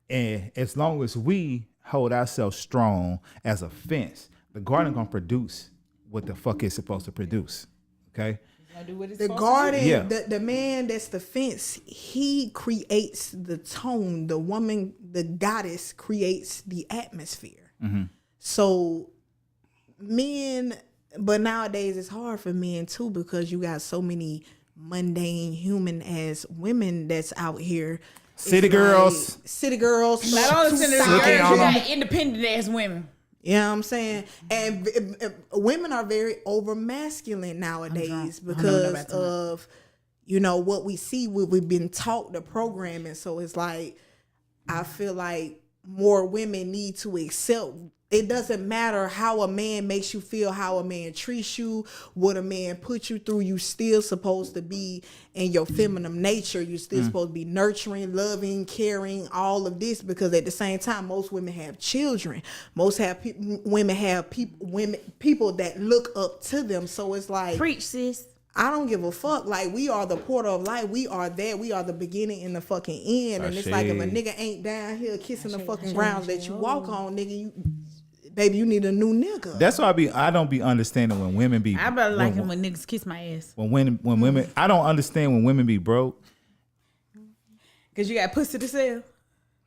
S1: and as long as we hold ourselves strong as a fence, the garden gonna produce what the fuck it's supposed to produce. Okay.
S3: Gonna do what it's
S2: The
S3: supposed to
S2: garden,
S1: Yeah.
S2: the man that's the fence, he creates the tone. The woman, the goddess, creates the atmosphere. So men, but nowadays it's hard for men too, because you got so many mundane human as women that's out here.
S1: City
S2: It's
S1: girls.
S2: like city girls.
S3: Not only center girls,
S1: Silky
S3: you
S1: on
S3: got independent ass women.
S2: You know what I'm saying? And women are very over masculine nowadays because of, you know, what we see, what we've been taught, the programming. So it's like, I feel like more women need to accept. It doesn't matter how a man makes you feel, how a man treats you, what a man puts you through. You still supposed to be in your feminine nature. You still supposed to be nurturing, loving, caring, all of this. Because at the same time, most women have children. Most women have people that look up to them. So it's like,
S3: Preach, sis.
S2: I don't give a fuck. Like, we are the portal of life. We are there. We are the beginning and the fucking end. And it's like, if a nigga ain't down here kissing the fucking grounds that you walk on, nigga, baby, you need a new nigga.
S1: That's why I don't be understanding when women be.
S3: I better like him when niggas kiss my ass.
S1: When women, I don't understand when women be broke.
S3: Cause you got pussy to sell.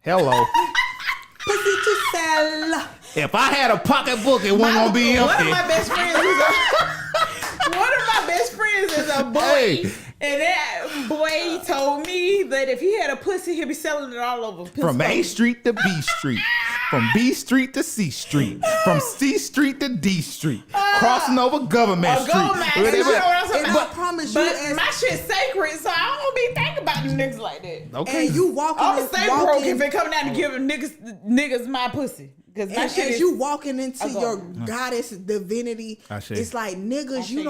S1: Hello.
S2: Pussy to sell.
S1: If I had a pocketbook, it wasn't gonna be
S3: One of
S1: empty.
S3: my best friends is a boy.
S1: Hey.
S3: And that boy told me that if he had a pussy, he'd be selling it all over.
S1: From A Street to B Street. From B Street to C Street. From C Street to D Street. Crossing over Government Street.
S3: And you know what I'm saying?
S2: And I promise you,
S3: But
S2: as-
S3: my shit's sacred, so I don't be thinking about the niggas like that.
S1: Okay.
S2: And you walking,
S3: I'm stay broke if it come down to giving niggas my pussy. Cause my
S2: and
S3: shit
S2: as
S3: is,
S2: you walking into
S3: go.
S2: your goddess divinity,
S1: Ashe.
S2: it's like niggas, you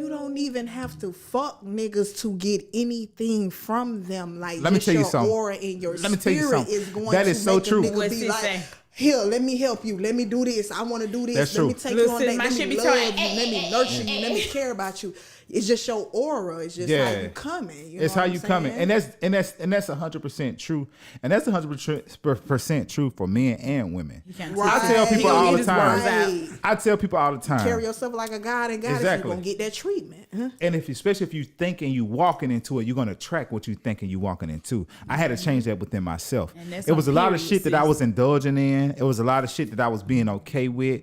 S2: don't even have to fuck niggas to get anything from them. Like,
S1: Let me
S2: just
S1: tell you
S2: your
S1: something.
S2: aura and your
S1: Let me tell you
S2: spirit
S1: something.
S2: is going
S1: That
S2: to
S1: is so
S2: make
S1: true.
S2: a nigga
S3: What's
S2: be
S3: it
S2: like,
S3: say?
S2: here, let me help you. Let me do this. I want to do this.
S1: That's
S2: Let me
S1: true.
S2: take
S3: Listen,
S2: you on date.
S3: my
S2: Let
S3: shit
S2: me
S3: be
S2: love
S3: telling-
S2: you. Let me nurture you. Let me care about you. It's just your aura. It's just how you coming. You
S1: It's
S2: know
S1: how
S2: what
S1: you
S2: I'm
S1: coming,
S2: saying?
S1: and that's 100% true, and that's 100% true for men and women.
S2: Right.
S1: I tell people all the
S3: His
S1: time.
S2: Right.
S1: I tell people all the time.
S2: Carry yourself like a god and goddess.
S1: Exactly.
S2: You're gonna get that treatment. Huh?
S1: And especially if you thinking you walking into it, you're gonna attract what you thinking you walking into. I had to change that within myself.
S3: And that's
S1: It was a
S3: on
S1: lot of
S3: period,
S1: shit that I
S3: sis.
S1: was indulging in. It was a lot of shit that I was being okay with,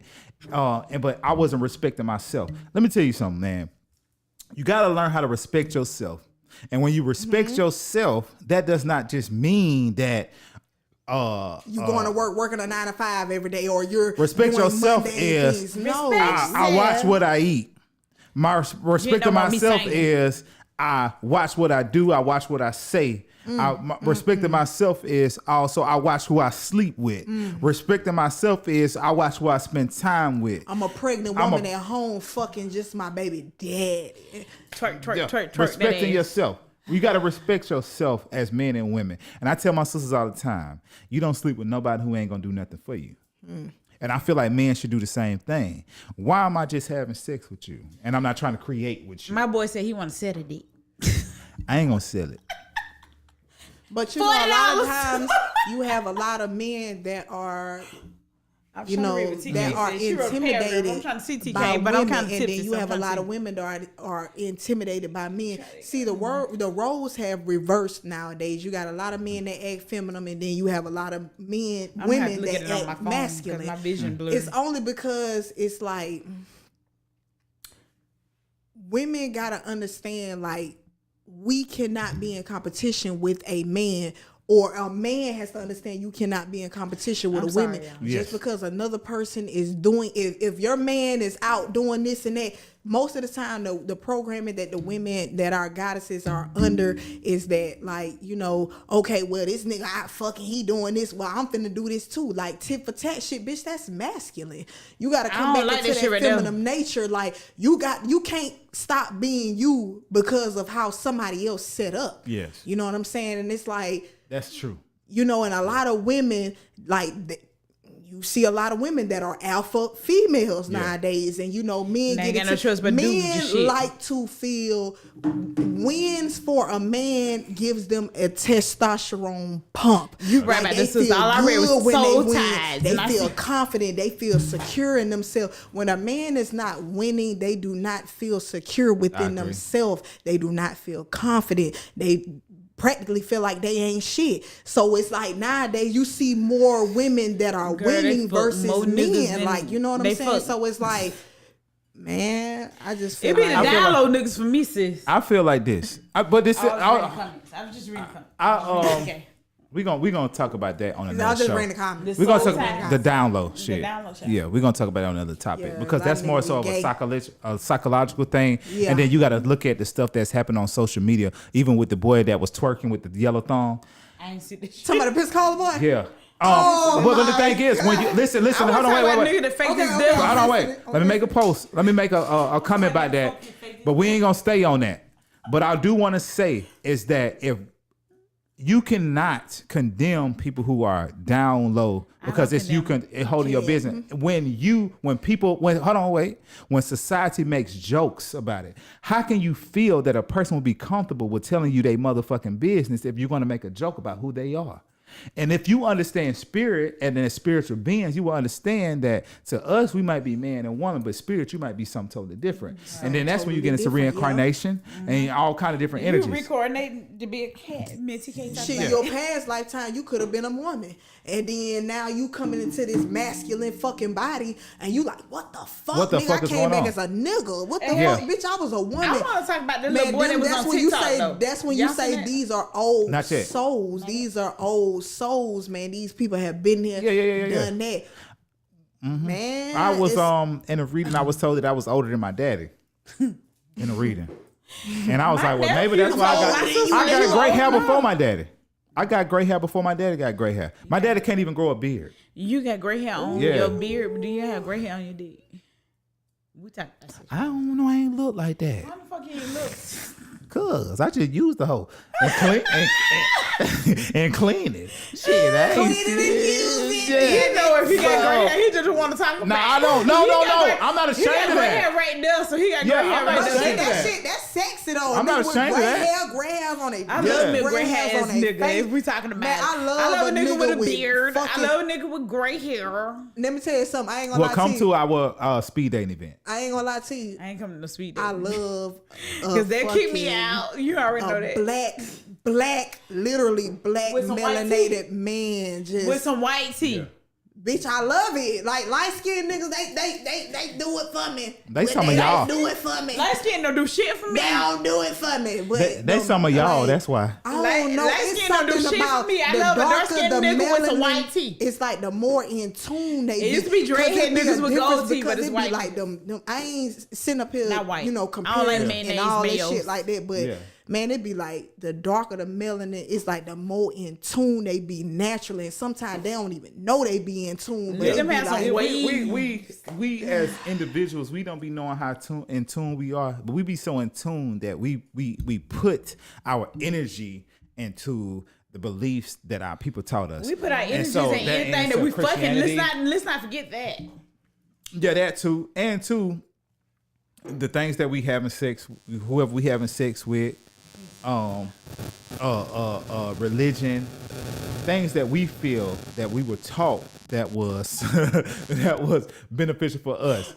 S1: but I wasn't respecting myself. Let me tell you something, man. You gotta learn how to respect yourself. And when you respect yourself, that does not just mean that
S2: You going to work, working a 9 to 5 every day, or you're
S1: Respect
S2: doing
S1: yourself
S2: mundane
S1: is-
S2: things. No.
S1: I watch what I eat. My respect
S3: no
S1: of
S3: more me
S1: myself
S3: saying.
S1: is I watch what I do. I watch what I say. Respect of myself is also I watch who I sleep with. Respecting myself is I watch who I spend time with.
S2: I'm a pregnant
S1: I'm
S2: woman
S1: a-
S2: at home, fucking just my baby daddy.
S3: Twerk.
S1: Respecting
S3: that ass.
S1: yourself. You got to respect yourself as men and women. And I tell my sisters all the time, you don't sleep with nobody who ain't going to do nothing for you. And I feel like men should do the same thing. Why am I just having sex with you? And I'm not trying to create with you.
S3: My boy said he want to set a dick.
S1: I ain't going to sell it.
S2: But you know, a lot of
S3: $40.
S2: times you have a lot of men that are,
S3: I'm
S2: you
S3: trying to
S2: know,
S3: read what TK
S2: that are
S3: said. She wrote a paragraph.
S2: intimidated
S3: I'm trying to see TK,
S2: by
S3: but I'm
S2: women,
S3: kind of
S2: and
S3: tipsy.
S2: then you
S3: so I'm
S2: have a
S3: trying
S2: lot
S3: to
S2: of women that are intimidated by men. See, the roles have reversed nowadays. You got a lot of men that act feminine, and then you have a lot of men,
S3: I'm gonna have to
S2: women
S3: look
S2: that
S3: at it on my
S2: act
S3: phone
S2: masculine.
S3: because my vision blurry.
S2: It's only because it's like women gotta understand, like, we cannot be in competition with a man, or a man has to understand you cannot be in competition with
S3: I'm
S2: a
S3: sorry,
S2: woman
S3: y'all.
S1: Yes.
S2: just because another person is doing. If your man is out doing this and that, most of the time the programming that the women that our goddesses are under is that, like, you know, okay, well, this nigga out fucking, he doing this, well, I'm finna do this too. Like, tit for tat shit, bitch, that's masculine. You gotta come
S3: don't
S2: back
S3: like
S2: into
S3: that shit
S2: that
S3: right there.
S2: feminine nature. Like, you can't stop being you because of how somebody else set up.
S1: Yes.
S2: You know what I'm saying? And it's like,
S1: That's true.
S2: you know, and a lot of women, like, you see a lot of women that are alpha females nowadays, and you know, men
S3: They ain't
S2: get
S3: got no choice but do the
S2: men
S3: shit.
S2: like to feel wins for a man gives them a testosterone pump.
S3: You right about this, sis. All I read was
S2: good when
S3: Soul
S2: they win.
S3: Tides,
S2: They
S3: and I
S2: feel
S3: see-
S2: confident. They feel secure in themselves. When a man is not winning, they do not feel secure within
S1: agree.
S2: themselves. They do not feel confident. They practically feel like they ain't shit. So it's like nowadays you see more women that are
S3: Girl, they
S2: winning
S3: fuck
S2: versus
S3: more niggas
S2: men.
S3: than
S2: Like, you know what I'm
S3: they
S2: saying?
S3: fuck.
S2: So it's like Man, I just feel
S3: It be the
S2: like
S1: feel
S3: download niggas for me, sis.
S1: I feel like this, but this.
S3: I was reading comments. I was just reading comments. Okay.
S1: We gonna talk about that on
S2: I'll
S1: another
S2: just
S1: show.
S2: bring the comments.
S1: We're gonna
S3: Soul
S1: talk
S3: Time.
S1: the download shit.
S3: download shit.
S1: Yeah, we're gonna talk about it on another topic
S2: Yeah,
S1: because
S2: a lot
S1: that's
S2: of
S1: more
S2: niggas
S1: so of
S2: be
S1: a psychological thing.
S2: Yeah.
S1: And then you got to look at the stuff that's happened on social media, even with the boy that was twerking with the yellow thong.
S3: I ain't see this shit.
S2: Somebody piss call boy.
S1: Yeah.
S2: Oh
S1: but the
S2: my
S1: thing is, when you listen,
S3: I
S1: hold
S3: want
S1: on,
S3: to talk about
S1: wait.
S3: nigga that fake
S2: Okay,
S3: this
S2: okay.
S3: devil.
S1: Hold on, wait.
S2: listening.
S1: Let me make a post. Let me make a comment about that. But we ain't gonna stay on that. But I do want to say is that if you cannot condemn people who are down low because
S3: don't
S1: it's you
S3: condemn
S1: can holding your business. When society makes jokes about it, how can you feel that a person will be comfortable with telling you they motherfucking business if you're going to make a joke about who they are? And if you understand spirit and then spiritual beings, you will understand that to us, we might be man and woman, but spirit, you might be something totally different. And then that's when you get into
S2: Totally different,
S1: reincarnation and all kind of different
S3: You
S1: energies.
S3: reincarnating to be a cat. Minty can't talk
S2: Shit,
S3: about
S2: your
S3: it.
S2: past lifetime, you could have been a woman. And then now you coming into this masculine fucking body and you like, what the fuck?
S1: What the
S2: nigga,
S1: fuck
S2: I
S1: is
S2: came
S1: going
S2: back
S1: on?
S2: as a nigga. What the
S1: Yeah.
S2: fuck? Bitch, I was a woman.
S3: I want to talk about the
S2: Man,
S3: little boy that
S2: them-
S3: was
S2: that's
S3: on
S2: when
S3: TikTok,
S2: you say
S3: though.
S2: that's when
S3: Y'all
S2: you say
S3: seen that?
S2: these are old
S1: Not yet.
S2: souls. These are old souls, man. These people have been here,
S1: Yeah.
S2: done that. Man,
S1: I was
S2: it's-
S1: in a reading. I was told that I was older than my daddy in a reading, and I was like, well, maybe that's why I got gray hair before my daddy. I got gray hair before my daddy got gray hair. My daddy can't even grow a beard.
S3: You got gray hair on
S1: Yeah.
S3: your beard, but do you have gray hair on your dick? We talk about that.
S1: I don't know. I ain't look like that.
S3: How the fuck you ain't look?
S1: Cause I just used the hoe and clean and clean it. Shit, I ain't
S2: Clean it and use it.
S3: You know if he got
S1: Bro.
S3: gray hair, he just want to talk about
S1: Nah,
S3: it.
S1: I don't. No.
S3: He got gray-
S1: I'm not
S3: He got
S1: ashamed of
S3: gray
S1: that.
S3: hair right there, so he got
S1: Yeah,
S3: gray hair
S1: I'm
S3: right
S1: not
S3: there.
S1: ashamed of
S2: that
S1: that.
S2: shit, that's sexy though.
S1: I'm not
S2: Nigga with
S1: ashamed of
S2: gray
S1: that.
S2: Gray hairs on their
S3: I
S1: Yeah.
S3: love me a
S2: gray
S3: gray
S2: hairs
S3: ass
S2: on their
S3: nigga.
S2: face.
S3: If we talking about
S2: Man,
S3: it.
S2: I love
S3: a nigga with a beard.
S2: fucking-
S3: I love a nigga with gray hair.
S2: Let me tell you something. I ain't gonna
S1: Well,
S2: lie
S1: come
S2: to
S1: to
S2: you.
S1: our speed dating event.
S2: I ain't gonna lie to you.
S3: I ain't coming to sweet
S2: I love
S3: because they keep me out. You already know that.
S2: literally black
S3: With some white
S2: melanated man. Just
S3: With some white tea.
S2: bitch, I love it. Like light skinned niggas, they do it for me.
S1: They
S2: But
S1: some of
S2: they
S1: y'all.
S2: don't do it for me.
S3: Light skin don't do shit for me.
S2: They don't do it for me. But
S1: They
S2: them,
S1: some of y'all.
S2: like,
S1: That's why.
S2: I don't
S3: Light-
S2: know.
S3: light
S2: It's
S3: skin don't do
S2: something
S3: shit for
S2: about
S3: me. I
S2: the
S3: love a
S2: darker
S3: dark-skinned
S2: the
S3: nigga with some
S2: melanin,
S3: white teeth.
S2: It's like the more in tune they
S3: It used to be
S2: 'cause
S3: dreadhead
S2: it be a
S3: niggas with gold
S2: difference
S3: teeth, but
S2: because
S3: it's
S2: it be
S3: white
S2: like them. I ain't sitting up here,
S3: Not white.
S2: you know,
S3: I don't like
S2: comparing
S3: mayonnaise
S2: and all this
S3: mayos.
S2: shit like that. But
S1: Yeah.
S2: man, it be like the darker the melanin, it's like the more in tune they be naturally. And sometimes they don't even know they be in tune. But
S3: Let
S2: it
S3: them
S2: be
S3: have some
S2: like,
S3: weight.
S1: We as individuals, we don't be knowing how in tune we are, but we be so in tune that we put our energy into the beliefs that our people taught us.
S3: We put our
S1: And
S3: energies
S1: so
S3: in anything that
S1: so
S3: we fucking.
S1: Christianity-
S3: Let's not forget that.
S1: Yeah, that too, and two, the things that we having sex, whoever we having sex with, religion, things that we feel that we were taught that was that was beneficial for us.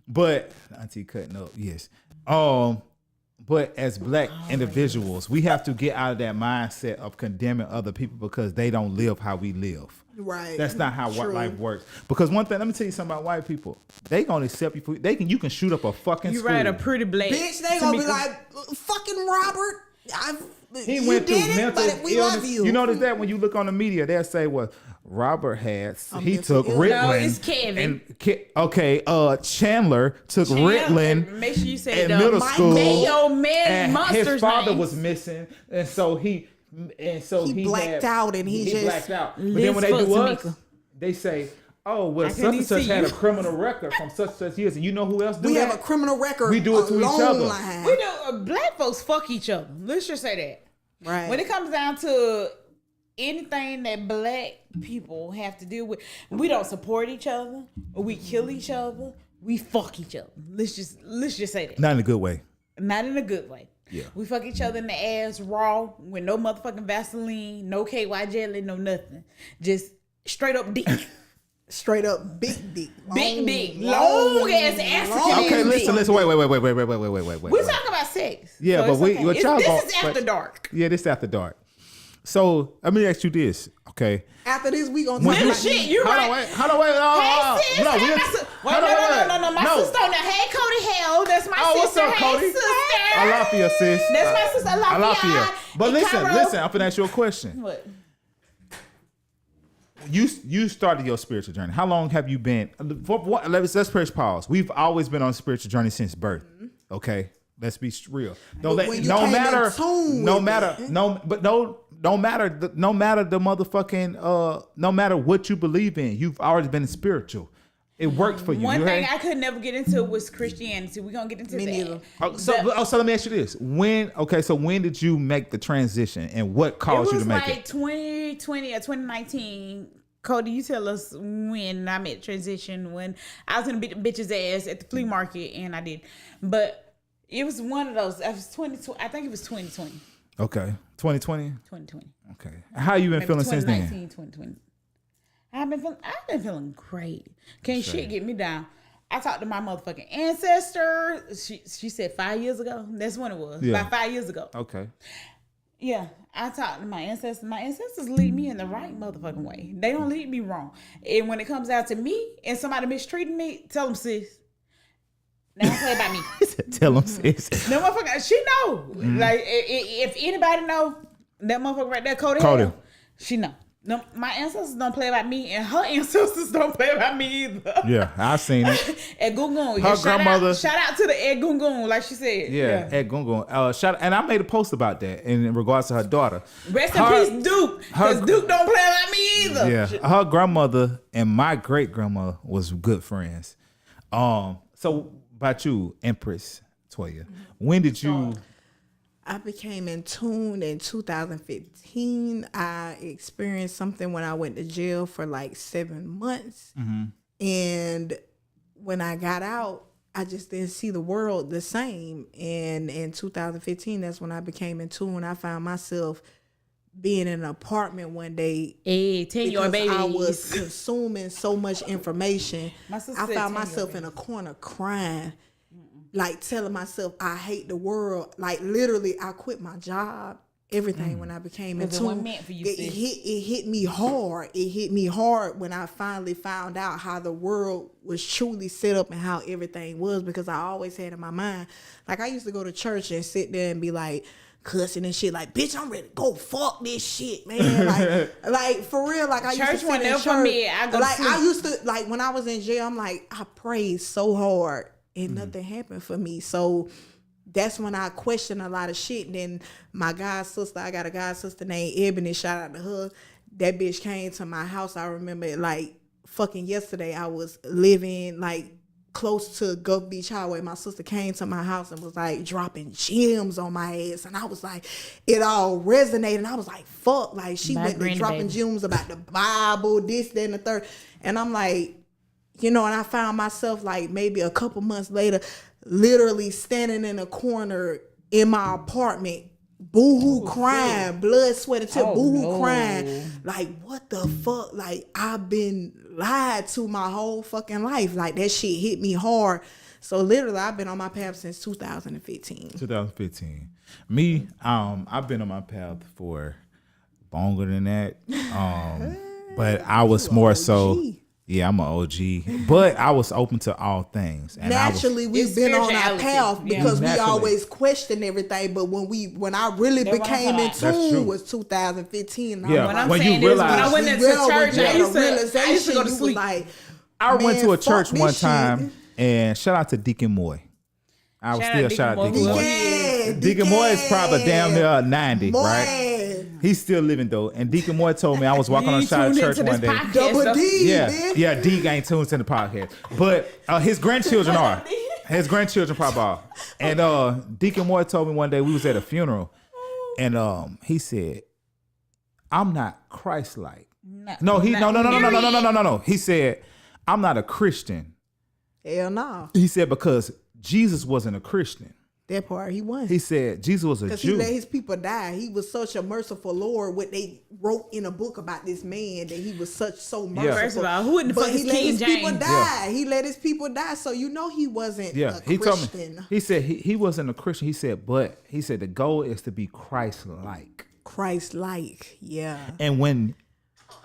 S1: But Auntie cutting up, yes. But as black individuals, we have to get out of that mindset of condemning other people because they don't live how we live.
S2: right.
S1: That's not how
S2: True.
S1: life works. Because one thing, let me tell you something about white people. They gonna accept you for you can shoot up a fucking
S3: You
S1: school.
S3: write a pretty black.
S2: Bitch, they gonna be
S3: Tamika.
S2: like, fucking Robert.
S1: He
S2: You
S1: went through
S2: did it,
S1: mental
S2: but we
S1: illness.
S2: love you.
S1: You notice that when you look on the media, they'll say, "Well, Robert had he
S2: mental
S1: took
S2: illness.
S1: Ritalin."
S3: No, it's Kevin.
S1: Chandler took Ritalin
S3: Make sure you say
S1: in
S3: the
S1: middle
S3: Mike
S1: school,
S3: Mayo man
S1: and
S3: monsters
S1: his father
S3: name.
S1: was missing, and so he
S2: blacked out and he just
S1: blacked out. But
S3: lives
S1: then when they
S3: for
S1: do us,
S3: Tamika.
S1: they say, "Oh, well,
S3: I
S1: such
S3: can't
S1: and
S3: even
S1: such
S3: see
S1: had
S3: you."
S1: a criminal record from such years, and you know who else do
S2: we
S1: that?
S2: have a criminal record.
S1: We do it to each
S2: long
S1: other.
S2: Line.
S3: We know black folks fuck each other. Let's just say that.
S2: Right.
S3: When it comes down to anything that black people have to deal with, we don't support each other, or we kill each other. We fuck each other. Let's just say that.
S1: Not in a good way.
S3: Not in a good way.
S1: Yeah.
S3: We fuck each other in the ass raw with no motherfucking Vaseline, no KY jelly, no nothing. Just straight up dick.
S2: Straight up big dick.
S3: Big dick. Long ass African
S1: Okay,
S3: ass
S1: listen.
S3: dick.
S1: Wait.
S3: We talking about sex.
S1: Yeah,
S3: so
S1: but
S3: it's
S1: we
S3: okay.
S1: what y'all
S3: This
S1: gon-
S3: is after
S1: but-
S3: dark.
S1: Yeah, this after dark. So let me ask you this: Okay.
S2: After this, we gonna
S1: When
S2: talk
S1: you-
S2: about
S3: shit, you
S1: Hold
S3: right.
S1: on, wait. Hold on, wait.
S3: Hey sis,
S1: no,
S3: hey,
S1: we-
S3: my sis- wait,
S1: hold on,
S3: no. My sister on there. Hey Cody Hell, that's my
S1: Oh, what's
S3: sister.
S1: up,
S3: Hey
S1: Cody?
S3: sister.
S1: Alafia, sis.
S3: That's my sister Alafia.
S1: But
S3: And
S1: listen,
S3: Cairo.
S1: listen. I'm gonna ask you a question.
S3: What?
S1: You started your spiritual journey. How long have you been? Let's press pause. We've always been on a spiritual journey since birth. Okay, let's be real. Don't let,
S2: when you
S1: no
S2: came in
S1: matter,
S2: tune
S1: no
S2: with
S1: matter,
S2: it.
S1: no matter the motherfucking no matter what you believe in, you've always been spiritual. It worked for you.
S3: One
S1: you
S3: thing
S1: heard?
S3: I could never get into was Christianity. We're gonna get into
S2: Me
S3: that.
S2: neither.
S1: So let me ask you this: so when did you make the transition, and what
S3: It
S1: caused you
S3: was
S1: to make
S3: like
S1: it?
S3: 2020 or 2019. Cody, you tell us when I made transition, when I was gonna beat the bitch's ass at the flea market, and I did. But it was one of those. I was 2020. I think it was 2020.
S1: Okay, 2020.
S3: 2020.
S1: Okay, how you been
S3: Maybe
S1: feeling since then?
S3: 2020. I've been feeling great. Can't shit get me down. I talked to my motherfucking ancestor. She said 5 years ago. That's when it was.
S1: Yeah.
S3: About 5 years ago.
S1: Okay.
S3: Yeah, I talked to my ancestors. My ancestors lead me in the right motherfucking way. They don't lead me wrong. And when it comes out to me and somebody mistreating me, tell them, sis. Now don't play about me.
S1: Tell them, sis.
S3: No motherfucker, she know. Like if anybody know that motherfucker right there, Cody,
S1: Cody.
S3: Hale, she know. No, my ancestors don't play about me, and her ancestors don't play about me either.
S1: Yeah, I seen it.
S3: At Gungun,
S1: Her grandmother-
S3: Shout out to the Ed Gungun, like she said.
S1: Yeah, at Gungun. Shout, and I made a post about that in regards to her daughter.
S3: Rest
S1: Her-
S3: in peace, Duke, because Duke don't play about me either.
S1: Yeah, her grandmother and my great grandmother was good friends. So about you, Empress Toya, when did you?
S2: I became in tune in 2015. I experienced something when I went to jail for like 7 months. And when I got out, I just didn't see the world the same. And in 2015, that's when I became in tune. I found myself being in an apartment one day
S3: Hey, 10-year-old
S2: because
S3: babies.
S2: I was consuming so much information.
S3: My sister
S2: I
S3: said
S2: found
S3: 10-year-old
S2: myself in a corner crying, like telling myself I hate the world. Like literally, I quit my job, everything when I became in
S3: Because it wasn't
S2: tune.
S3: meant for you,
S2: It
S3: sis.
S2: hit me hard. It hit me hard when I finally found out how the world was truly set up and how everything was, because I always had in my mind, like I used to go to church and sit there and be like cussing and shit, like, bitch, I'm ready to go fuck this shit, man. like for real, like I used to
S3: Church
S2: sit
S3: wasn't
S2: in
S3: there for
S2: church.
S3: me. I go to
S2: like I
S3: sleep.
S2: used to, like when I was in jail, I'm like, I prayed so hard and nothing happened for me. So that's when I questioned a lot of shit. And then my god sister, I got a god sister named Ebony, shout out to her. That bitch came to my house. I remember it like fucking yesterday. I was living like close to Gulf Beach Highway. My sister came to my house and was like dropping gems on my ass. And I was like, it all resonated. And I was like, fuck. Like she
S3: My
S2: went to
S3: granny
S2: dropping
S3: baby.
S2: gems about the Bible, this, that, and the third. And I'm like, you know, and I found myself like maybe a couple months later, literally standing in a corner in my apartment, boohoo crying, blood, sweat, and tears,
S3: Oh,
S2: boohoo
S3: no.
S2: crying. Like, what the fuck? Like, I've been lied to my whole fucking life. Like, that shit hit me hard. So literally, I've been on my path since 2015.
S1: 2015. Me, I've been on my path for longer than that. But I was more so.
S2: OG.
S1: Yeah, I'm an OG, but I was open to all things. And
S2: Naturally, we've
S3: It's
S2: been on our
S3: spirituality.
S2: path
S3: Yeah.
S2: because we
S1: Naturally.
S2: always question everything. But when I really
S3: That's what I'm
S2: became in
S3: talking
S1: about. That's true.
S2: tune was 2015. And
S1: Yeah.
S3: What I'm
S1: When you
S3: saying is, when I
S1: realize-
S3: went into
S2: Well, when
S3: church,
S2: you
S3: I
S2: had a
S3: used to go
S2: realization,
S3: to
S2: you was
S3: sleep.
S2: like,
S1: I went to a
S2: man,
S1: church
S2: fuck
S1: one
S2: this
S1: time,
S2: shit.
S1: and shout out to Deacon Moy. I was
S3: Shout
S1: still
S3: out
S1: shout out
S3: Deacon
S1: Deacon
S3: Moy.
S1: Moy.
S2: Yeah,
S1: Deacon Moy is probably damn near 90, right?
S2: Moy.
S1: He's still living though. And Deacon Moy told me I was walking
S3: You
S1: on the
S3: ain't
S1: side of
S3: tuned
S1: church
S3: into
S1: one
S3: this
S1: day.
S3: podcast,
S2: Double
S3: though.
S2: D,
S1: Yeah,
S2: man.
S1: yeah, Deke ain't tuned to the podcast, but his grandchildren are. His grandchildren probably are. And Deacon Moore told me one day we was at a funeral, and he said, "I'm not Christ-like." No. He said, "I'm not a Christian."
S2: Hell no.
S1: He said because Jesus wasn't a Christian.
S2: That part he won.
S1: He said Jesus was a
S2: Because he
S1: Jew.
S2: let his people die. He was such a merciful Lord. What they wrote in a book about this man, that he was so merciful.
S3: First of all, who in the
S2: but
S3: fuck
S2: he
S3: is
S2: let
S3: King
S2: his people
S3: James?
S2: die. He let his people die. So you know he wasn't
S1: Yeah,
S2: a
S1: he told me.
S2: Christian.
S1: He said he wasn't a Christian. He said, but he said the goal is to be Christ-like.
S2: Christ-like. Yeah.
S1: And when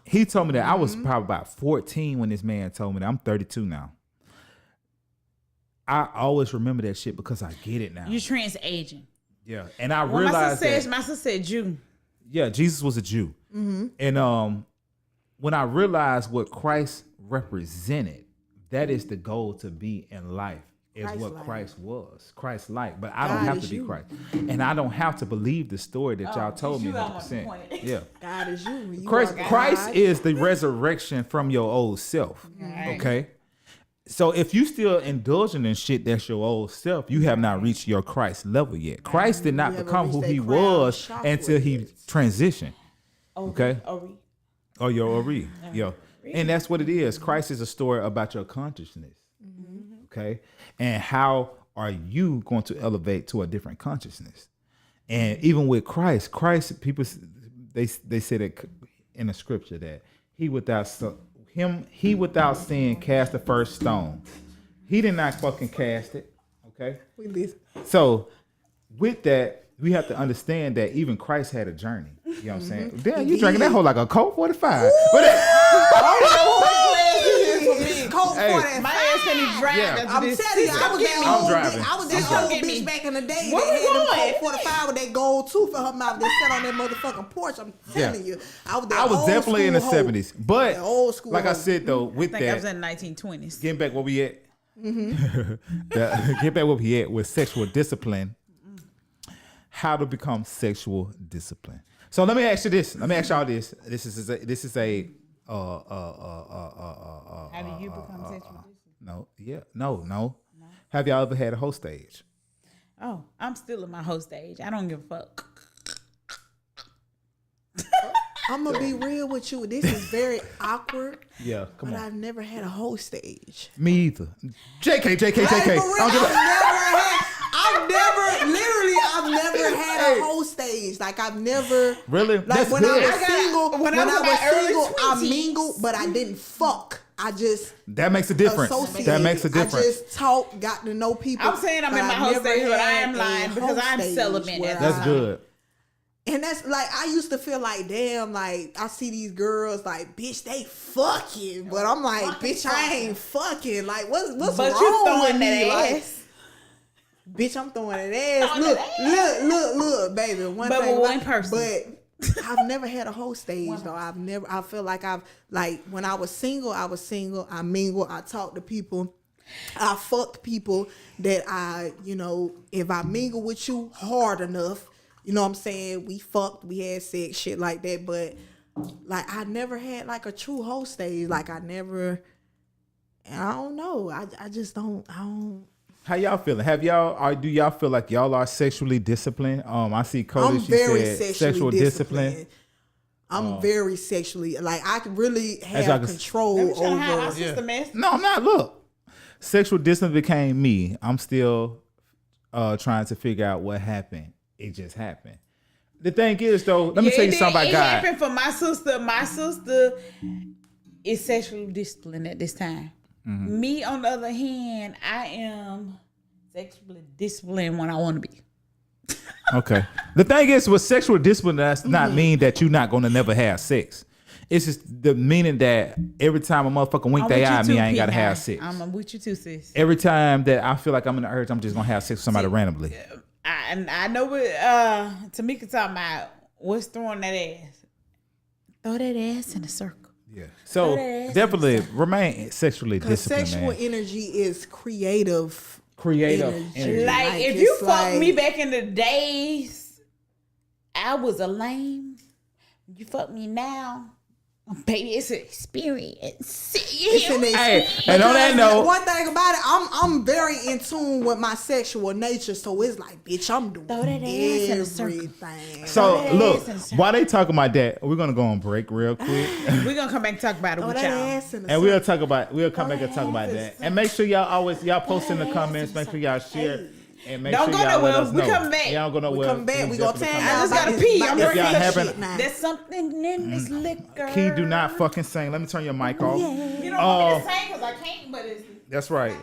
S1: he told me that I was probably about 14 when this man told me that. I'm 32 now. I always remember that shit because I get it now.
S3: You trans aging.
S1: Yeah, and I
S3: Well,
S1: realized that.
S3: my sister said Jew.
S1: Yeah, Jesus was a Jew, and when I realized what Christ represented, that is the goal to be in life. Is what
S2: Christ-like.
S1: Christ was, Christ-like. But I don't
S2: God
S1: have
S2: is
S1: to be
S2: you.
S1: Christ, and I don't have to believe the story that y'all told me.
S3: you got my
S1: 100%.
S3: point.
S1: Yeah.
S2: God is you. You
S1: Christ,
S2: are God.
S1: Christ is the resurrection from your old self. Okay. So if you still indulging in shit that's your old self, you have not reached your Christ level yet. Christ did not
S2: You haven't
S1: become who
S2: reached that
S1: he
S2: crown
S1: was
S2: chakra
S1: until he
S2: yet.
S1: transitioned. Okay.
S3: Ori.
S1: Or your Ori. Yo. And that's what it is. Christ is a story about your consciousness. Okay. And how are you going to elevate to a different consciousness? And even with Christ, people they say that in the scripture that he without sin cast the first stone. He did not fucking cast it. Okay.
S2: We listen.
S1: So with that, we have to understand that even Christ had a journey. You know what I'm saying? Damn, you drinking that whole like a Colt 45.
S2: Cold
S1: Hey.
S2: 45.
S3: My ass can't even drive
S1: Yeah.
S3: after
S2: I'm
S3: this.
S2: telling you, I was that
S1: I'm
S2: old
S1: driving.
S2: bitch. I was
S1: I'm
S2: that
S1: driving.
S2: old
S3: Get
S2: bitch
S3: me.
S2: back in the day
S3: Where
S2: that
S3: we
S2: had them
S3: going?
S2: Colt 45 with that gold tooth in her mouth that sat on that motherfucking porch. I'm telling you. I was
S1: I was definitely in the 70s. But
S2: The old school
S1: like I
S2: hoe.
S1: said though,
S3: I
S1: with
S3: think I was
S1: that,
S3: in the 1920s.
S1: getting back where we at. Get back where we at with sexual discipline. How to become sexual discipline. So let me ask you this. Let me ask y'all this. This is a
S3: How do you become sexual?
S1: no. Have y'all ever had a whole stage?
S3: Oh, I'm still in my whole stage. I don't give a fuck.
S2: I'm gonna be real with you. This is very awkward.
S1: Yeah, come
S2: But
S1: on.
S2: I've never had a whole stage.
S1: Me either. JK.
S2: Like, for real, I've never had a whole stage. Like I've never
S1: Really?
S2: Like
S1: That's
S2: when
S1: good.
S2: I was single,
S3: when I was in my early
S2: I
S3: 20s.
S2: mingled, but I didn't fuck. I just
S1: That makes a difference.
S2: associated.
S1: That makes a difference.
S2: I just talked, got to know people.
S3: I'm saying I'm in
S2: but
S3: my
S2: I've
S3: whole
S2: never
S3: stage, but I
S2: had
S3: am
S2: a
S3: lying because
S2: whole
S3: I'm
S2: stage
S3: celibate
S2: where
S3: at
S1: That's
S3: I-
S1: good.
S2: And that's like I used to feel like, damn, like I see these girls like, bitch, they fucking, but I'm like, bitch, I ain't fucking. Like, what's
S3: But
S2: wrong
S3: you
S2: with
S3: throwing
S2: me?
S3: that
S2: Like,
S3: ass.
S2: bitch, I'm throwing that ass.
S3: Throwing
S2: Look,
S3: that
S2: look, baby. One
S3: But
S2: thing
S3: with
S2: about-
S3: one person.
S2: But I've never had a whole stage though. I feel like when I was single, I mingled, I talked to people. I fucked people that if I mingle with you hard enough, you know what I'm saying? We fucked, we had sex, shit like that. But like I never had like a true whole stage. Like I don't know. I just don't.
S1: How y'all feeling? Do y'all feel like y'all are sexually disciplined? I see Cody.
S2: I'm
S1: She
S2: very
S1: said
S2: sexually
S1: discipline.
S2: disciplined. I'm very sexually I can really
S1: As y'all
S2: have
S1: can-
S2: control
S3: Let me try to hide my
S2: over.
S3: sister mess.
S1: No, I'm not. Look, sexual discipline became me. I'm still trying to figure out what happened. It just happened. The thing is, though, let me tell you something about
S3: It
S1: God.
S3: happened for my sister. My sister is sexually disciplined at this time.
S1: Mm-hmm.
S3: Me, on the other hand, I am sexually disciplined when I want to be.
S1: Okay. The thing is, with sexual discipline, that's not mean that you're not going to never have sex. It's just the meaning that every time a motherfucker wink
S3: I'm
S1: they
S3: with you
S1: eye at
S3: too,
S1: me, I ain't got to
S3: P9.
S1: have sex.
S3: I'm with you too, sis.
S1: Every time that I feel like I'm in the urge, I'm just going to have sex with somebody randomly.
S3: I know what Tamika talking about. What's throwing that ass? Throw that ass in a circle.
S1: Yeah. So definitely remain sexually
S2: Because
S1: disciplined,
S2: sexual
S1: man.
S2: energy is creative.
S1: Creative
S2: energy.
S1: energy.
S3: Like,
S2: Like,
S3: if you
S2: it's
S3: fucked me
S2: like-
S3: back in the days, I was a lame. You fuck me now, baby. It's an experience.
S2: It's an
S1: Hey,
S2: experience.
S1: and on that
S2: Because
S1: note-
S2: one thing about it, I'm very in tune with my sexual nature, so it's like, bitch, I'm doing
S3: Throw that ass in a circle.
S2: everything.
S1: So
S3: that
S1: look,
S3: ass in a circle.
S1: while they talking about that, we're gonna go on break real quick,
S3: We're gonna come back and talk about it
S2: Throw
S3: with
S2: that
S3: y'all.
S2: ass in the
S1: and
S2: circle.
S1: we'll come back and talk about that. And make sure y'all post in the comments. Make sure y'all share. And make
S3: Don't
S1: sure
S3: go
S1: y'all let
S3: nowhere.
S1: us
S3: We
S1: know.
S3: come back.
S1: Y'all go
S2: We
S1: nowhere.
S2: come back. We gonna
S1: definitely
S2: tell
S1: come
S3: I
S2: y'all
S3: just
S1: back.
S3: gotta
S2: about
S3: pee.
S2: this-
S3: I'm
S2: about
S1: If y'all
S2: this
S1: haven't-
S2: shit now.
S3: There's something in this liquor.
S1: Key, do not fucking sing. Let me turn your mic off.
S3: You don't want me to sing because I can't, but it's.
S1: That's right.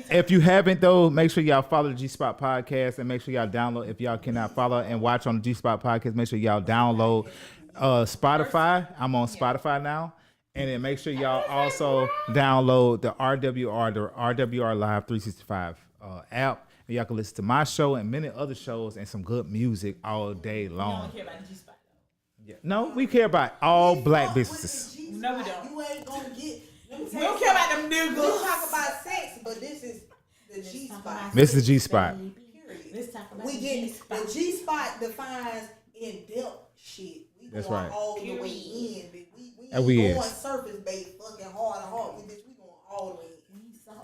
S1: If you haven't though, make sure y'all follow the G Spot Podcast and make sure y'all download. If y'all cannot follow and watch on the G Spot Podcast, make sure y'all download Spotify. I'm on Spotify now. And then make sure y'all also download the RWR Live 365 app. And y'all can listen to my show and many other shows and some good music all day
S3: You
S1: long.
S3: don't care about the G spot though.
S1: Yeah. No, we care about all black businesses.
S3: No, we don't.
S2: You ain't gonna get. Let me
S3: We
S2: tell
S3: don't
S2: you
S3: care about
S2: something.
S3: them
S2: We
S3: niggas.
S2: talk about sex, but this is the G spot.
S1: This is the G spot.
S2: Period.
S3: Let's talk about
S2: We
S3: the
S2: get
S3: G-spot.
S2: the G spot defines in depth shit. We
S1: That's
S2: going
S1: right.
S2: all the way in. We
S1: And we
S2: ain't
S1: is.
S2: going surface base fucking hard and hard. We going all the way in.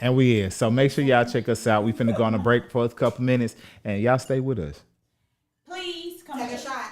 S1: And we is. So make sure y'all check us out. We finna go on a break for a couple minutes and y'all stay with us.
S3: Please come
S2: Take a
S3: back.
S2: shot.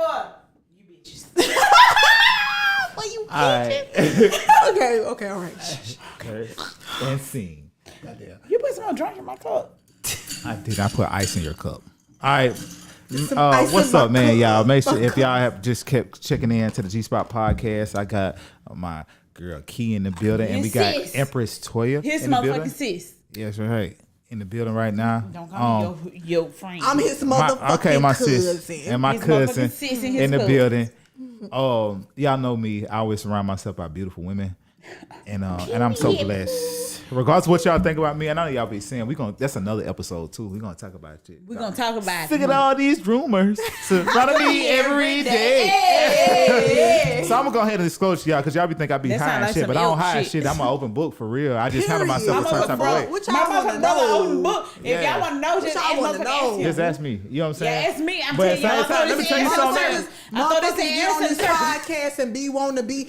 S3: Fuck you bitches.
S2: Well, you
S1: All right.
S2: okay, all right.
S1: Okay. And scene. Goddamn.
S3: You put some more drink in my cup.
S1: I did. I put ice in your cup. All right.
S2: Some ice
S1: What's
S2: in my
S1: up, man?
S2: cup.
S1: Y'all make sure if y'all have just kept checking in to the G Spot podcast, I got my girl Key in the building, and we
S3: His
S1: got
S3: sis.
S1: Empress Toya
S3: His
S1: in the
S3: motherfucking
S1: building.
S3: sis.
S1: Yes, right. In the building right now.
S3: Don't call me your friend.
S2: I'm his motherfucking
S1: my
S2: cousin.
S1: sis and my
S3: His
S1: cousin
S3: motherfucking sis and his
S1: in the
S3: cousin.
S1: building. Y'all know me. I always surround myself by beautiful women, and I'm so blessed. Regardless of what y'all think about me, I know y'all be saying that's another episode too. We're gonna talk about it.
S3: We're gonna talk about
S1: Sick of all these rumors surrounding me every day. So I'm gonna go ahead and disclose to y'all because y'all be think I be
S3: That sound
S1: hiding
S3: like
S1: shit,
S3: some
S1: but I don't
S3: ilk
S1: hide
S3: shit.
S1: shit. I'm an open book for real. I just handle
S2: Period.
S1: myself a certain type of way.
S2: What
S3: My
S2: y'all want to
S3: motherfucking brother open
S2: know?
S3: book. If
S1: Yeah.
S3: y'all want to know, just
S2: y'all
S3: ask
S2: wanna
S3: motherfucking
S2: know?
S3: ask him.
S1: Just ask me. You know what I'm saying?
S3: Yeah, it's me. I'm
S1: But at
S3: telling y'all.
S1: the same time, let me tell you something.
S2: Motherfuckers get on this podcast and be wanting to be,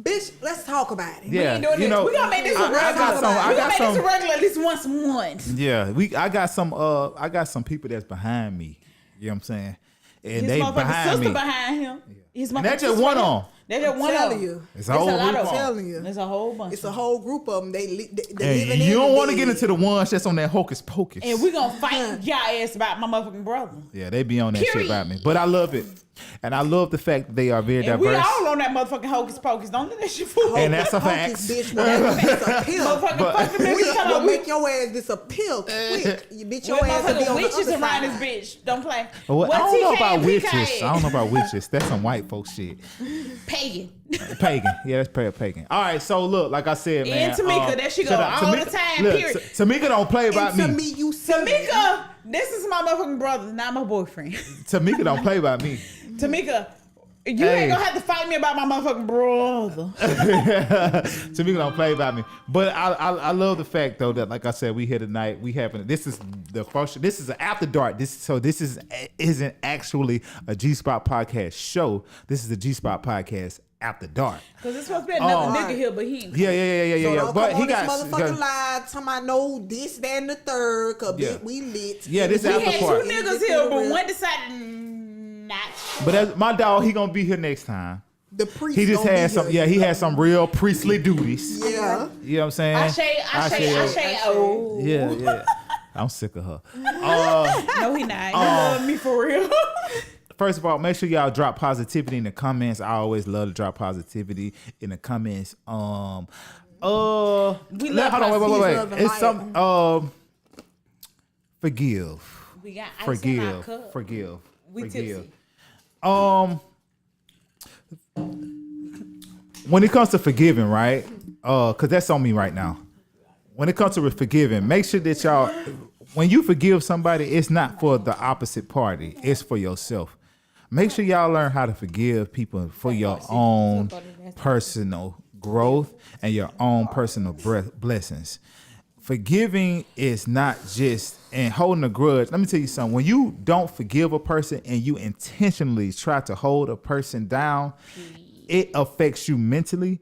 S2: bitch, let's talk about it.
S1: Yeah,
S3: ain't doing
S1: you
S3: this.
S1: know,
S3: We gonna make this a
S1: I
S3: regular.
S1: got some. I
S3: We
S1: got
S3: gonna make this a
S1: some.
S3: regular at least once a month.
S1: Yeah, I got some people that's behind me. You know what I'm saying? And
S3: His
S1: they
S3: motherfucking
S1: behind
S3: sister
S1: me.
S3: behind him. His
S1: And
S3: motherfucking
S1: that's just
S3: sister
S1: one
S3: behind
S1: on.
S3: him. That's just one
S2: telling
S3: on.
S2: you.
S1: It's a
S3: It's
S1: whole
S3: a lot
S1: group
S3: of
S1: on.
S3: them.
S2: Telling you.
S3: There's a whole bunch.
S2: It's a whole group of them. They living
S1: And
S2: in
S1: you don't want to
S2: the
S1: get into the ones that's on that hocus pocus.
S3: And we gonna fight y'all ass about my motherfucking brother.
S1: Yeah, they be on that shit
S3: Period.
S1: about me. But I love it. And I love the fact that they are very
S3: And we
S1: diverse.
S3: all on that motherfucking hocus pocus. Don't let that shit fool.
S1: And that's a
S2: Hocus,
S1: fact.
S2: bitch, that's a pill.
S3: Motherfucking fucking
S2: We
S3: bitch.
S2: will make your ass disappear quick. You bitch, your
S3: With
S2: ass will be
S3: motherfucking
S2: on the
S3: witches
S2: other
S3: around
S2: side.
S3: this bitch. Don't play.
S1: Well, I
S3: What
S1: don't know
S3: TK
S1: about
S3: and
S1: witches.
S3: PK?
S1: I don't know about witches. That's some white folk shit.
S3: Pagan.
S1: Pagan. Yeah, that's prayer pagan. All right, so look, like I said, man.
S3: And Tamika, that she go
S1: shout out
S3: all
S1: Tamika.
S3: the time,
S1: Look,
S3: period.
S1: Tamika don't play about
S2: And to
S1: me.
S2: me, you said
S3: Tamika, this is my motherfucking brother, not my boyfriend.
S1: Tamika don't play about me.
S3: Tamika, you
S1: Hey.
S3: ain't gonna have to fight me about my motherfucking brother.
S1: Tamika don't play about me. But I love the fact though that, like I said, we here tonight. We having this is the first. This is an after dark. This isn't actually a G Spot podcast show. This is the G Spot podcast after dark.
S3: Cause it's supposed to be another
S2: right.
S3: nigga here, but he ain't.
S1: Yeah.
S2: So don't
S1: But
S2: come
S1: he
S2: on this
S1: got
S2: motherfucking live talking about no this, that, and the third, cause
S1: Yeah.
S2: bitch, we lit.
S1: Yeah, this
S3: We
S1: after
S3: had
S1: part.
S3: two niggas here, but one decided not.
S1: But that's, my dog, he gonna be here next time.
S2: The priest
S1: He just
S2: gonna
S1: had
S2: be
S1: some.
S2: here.
S1: Yeah, he had some real priestly duties.
S2: Yeah.
S1: You know what I'm saying?
S3: I say, oh.
S1: Yeah. I'm sick of her.
S3: No, he not. He love me for real.
S1: First of all, make sure y'all drop positivity in the comments. I always love to drop positivity in the comments.
S3: We love
S1: hold on, wait.
S2: love and
S1: It's some forgive.
S3: We got ice in our
S1: Forgive.
S3: cup.
S1: Forgive.
S3: We
S1: Forgive.
S3: tipsy.
S1: When it comes to forgiving, right? Cause that's on me right now. When it comes to forgiving, make sure that y'all, when you forgive somebody, it's not for the opposite party. It's for yourself. Make sure y'all learn how to forgive people for your own personal growth and your own personal blessings. Forgiving is not just and holding a grudge. Let me tell you something. When you don't forgive a person and you intentionally try to hold a person down, it affects you mentally,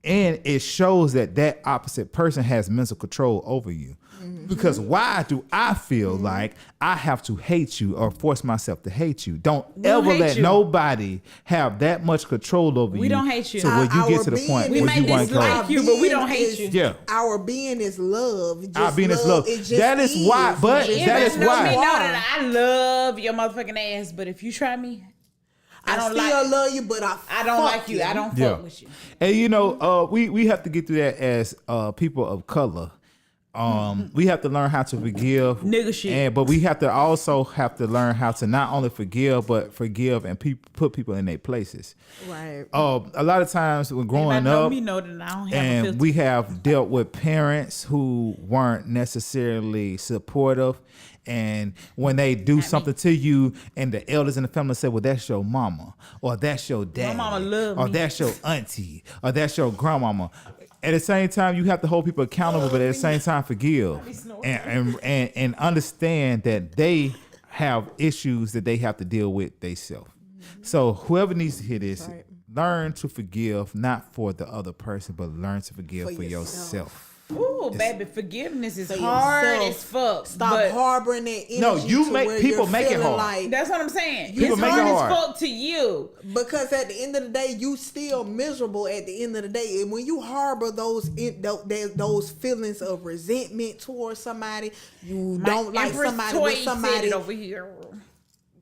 S1: and it shows that opposite person has mental control over you. Because why do I feel like I have to hate you or force myself to hate you? Don't
S3: don't
S1: ever
S3: hate
S1: let
S3: you.
S1: nobody have that much control over you.
S3: We don't hate you.
S1: To where you
S2: Our
S1: get to the
S2: being
S1: point
S2: is-
S3: We
S1: where
S3: may
S1: you want to
S3: dislike
S1: go.
S3: you, but we don't
S2: being
S3: hate
S2: is-
S3: you.
S1: Yeah.
S2: Our being is love.
S1: Our being is love.
S2: It just
S1: That is why- but
S2: It just
S1: that
S3: Everybody
S1: is
S3: know
S1: why.
S3: me know that I love your motherfucking ass, but if you try me, I don't
S2: still
S3: like.
S2: love you, but
S3: I don't like you. I don't
S1: Yeah.
S3: fuck with you.
S1: And you know, we have to get through that as people of color. We have to learn how to forgive,
S3: Nigga shit.
S1: but we have to learn how to not only forgive but forgive and put people in their places.
S2: Right.
S1: A lot of times when growing
S3: Anybody know
S1: up,
S3: me know that I don't have a
S1: and
S3: filter.
S1: we have dealt with parents who weren't necessarily supportive, and when they do something to you and the elders in the family say, well, that's your mama, or that's your dad,
S3: mama love
S1: or
S3: me.
S1: that's your auntie, or that's your grandmama. At the same time, you have to hold people accountable, but at the same time, forgive and understand that they have issues that they have to deal with themselves. So whoever needs to hear this, learn to forgive, not for the other person, but learn to forgive for yourself.
S3: Ooh, baby, forgiveness is
S2: For
S3: hard
S2: yourself.
S3: as fuck.
S2: Stop
S3: but
S2: harboring that energy.
S1: No, you
S2: to
S1: make-
S2: where
S1: people
S2: you're
S1: make it
S2: feeling
S1: hard.
S2: Like,
S3: That's what I'm saying.
S1: People
S3: It's
S1: make it
S3: hard as
S1: hard.
S3: fuck to you.
S2: because at the end of the day, you still miserable at the end of the day. And when you harbor those feelings of resentment towards somebody, you don't like
S3: Empress
S2: somebody
S3: Toy
S2: with
S3: said
S2: somebody.
S3: it over here.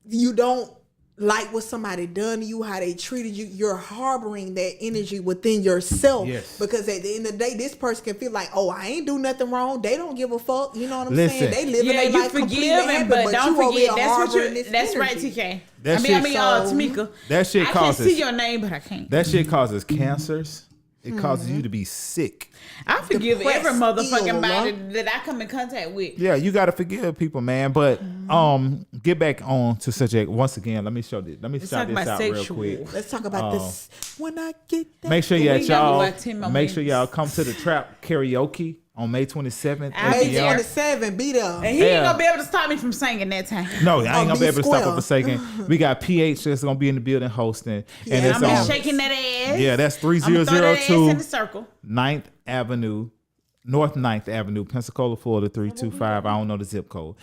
S2: You don't like what somebody done to you, how they treated you. You're harboring that energy within yourself.
S1: Yes.
S2: Because at the end of the day, this person can feel like, oh, I ain't do nothing wrong. They don't give a fuck. You know what I'm
S1: Listen.
S2: saying? They living
S3: Yeah,
S2: their
S3: you
S2: life completely
S3: forgive
S2: happy,
S3: him, but
S2: you
S3: don't
S2: over here
S3: forget. That's what
S2: harboring
S3: you.
S2: this
S3: That's right,
S2: energy.
S3: TK.
S1: That
S3: I
S1: shit-
S3: mean,
S2: So-
S3: Tamika.
S1: That shit
S3: I can
S1: causes-
S3: see your name, but I can't.
S1: That shit causes cancers. It causes you to be sick.
S3: I forgive every
S2: Depressed,
S3: motherfucking
S2: ill,
S3: body
S2: love.
S3: that I come in contact with.
S1: Yeah, you gotta forgive people, man. But get back on to subject once again. Let me show this. Let me shout
S3: talk
S1: this
S3: about
S1: out real
S3: sexual.
S1: quick.
S2: Let's talk about this. When I get that.
S1: Make sure
S3: We
S1: that
S3: ain't got
S1: y'all
S3: about 10 more
S1: make sure
S3: minutes.
S1: y'all come to the Trap Karaoke on May 27th.
S3: I'll
S2: May
S3: be there.
S2: 27, be there.
S3: And he
S1: Yeah.
S3: ain't gonna be able to stop me from singing that time.
S1: No, I ain't gonna be
S2: be
S1: able to stop
S2: square.
S1: it for a second. We got PH that's gonna be in the building hosting,
S2: Yeah,
S1: and it's
S3: I'm
S2: on-
S3: just shaking that ass.
S1: yeah, that's
S3: I'm gonna throw that ass in
S1: 3002
S3: the circle.
S1: 9th Avenue, North 9th Avenue, Pensacola, Florida 325. I don't know the zip code.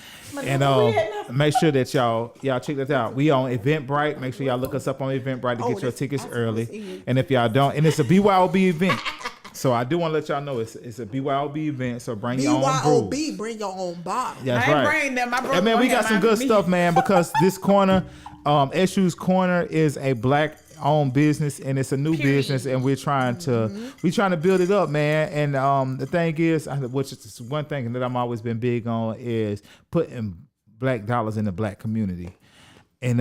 S1: And make sure that y'all check that out. We on Eventbrite. Make sure y'all look us up on Eventbrite to get your tickets early. And if y'all don't, and it's a BYOB event. So I do want to let y'all know it's a BYOB event. So bring your own brew.
S2: BYOB, bring your own bottle.
S1: That's
S3: I ain't
S1: right.
S3: bringing them. My brother
S1: And man, we
S3: gonna
S1: got some
S3: have
S1: good
S3: mine
S1: stuff,
S3: for me.
S1: man, because this corner, Eshu's Corner is a black owned business and it's a new
S3: Period.
S1: business and we're trying to build it up, man. And the thing is, which is one thing that I'm always been big on is putting black dollars in the black community. And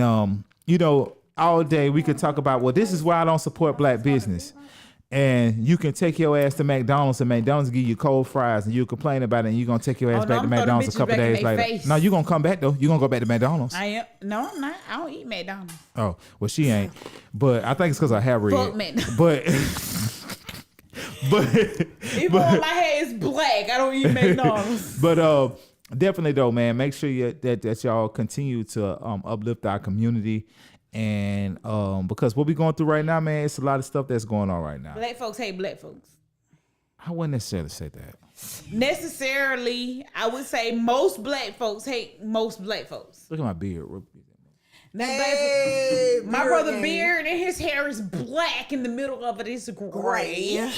S1: all day we could talk about, well, this is why I don't support black business. And you can take your ass to McDonald's and McDonald's give you cold fries and you complain about it and you're going to take your ass
S3: Oh, no,
S1: back to
S3: I'm throwing
S1: McDonald's a
S3: bitches
S1: couple
S3: back in
S1: days
S3: they
S1: later.
S3: face.
S1: No, you're going to come back though. You're going to go back to McDonald's.
S3: I am. No, I'm not. I don't eat McDonald's.
S1: Oh, well, she ain't. But I think it's because I have red.
S3: Fuck McDonald's.
S1: But
S3: Even when my hair is black, I don't eat McDonald's.
S1: But definitely though, man, make sure that y'all continue to uplift our community. And because what we going through right now, man, it's a lot of stuff that's going on right now.
S3: Black folks hate black folks.
S1: I wouldn't necessarily say that.
S3: Necessarily, I would say most black folks hate most black folks.
S1: Look at my beard.
S3: Now,
S2: Hey,
S3: my
S2: beard
S3: brother
S2: game.
S3: beard and his hair is black in the middle of it is gray.
S2: Gray.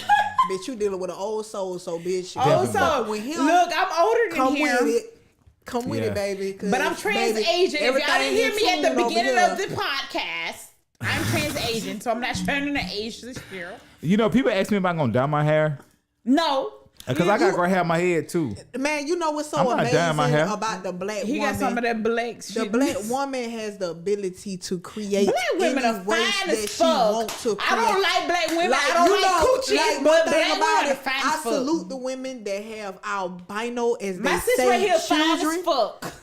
S2: Bitch, you dealing with an old soul, so bitch. you
S3: Oh,
S2: fucking
S3: so
S2: fuck with him.
S3: look, I'm older than
S2: come
S3: him.
S2: with it. Come with
S1: Yeah.
S2: it, baby. 'cause,
S3: But I'm trans
S2: baby,
S3: Asian. If y'all
S2: everything
S3: didn't hear
S2: in
S3: me at the
S2: tune over
S3: beginning
S2: here.
S3: of the podcast, I'm trans Asian, so I'm not turning to age this year.
S1: You know, people ask me if I'm gonna dye my hair
S3: No.
S1: because I got gray hair in my head too.
S2: Man, you know what's so
S1: I'm not dyeing my hair.
S2: amazing about the black
S3: He
S2: woman?
S3: got some of that black
S2: The
S3: shit.
S2: black woman has the ability to create
S3: Black women
S2: any
S3: are
S2: race
S3: fine
S2: that
S3: as
S2: she
S3: fuck.
S2: wants to
S3: I don't
S2: create.
S3: like black women.
S2: Like,
S3: I don't
S2: you
S3: like
S2: know,
S3: coochie,
S2: like,
S3: but
S2: one thing
S3: black
S2: about
S3: women are
S2: it,
S3: fine
S2: I
S3: as fuck.
S2: salute the women that have albino as
S3: My
S2: they
S3: sis
S2: say
S3: right here fine
S2: children.
S3: as fuck.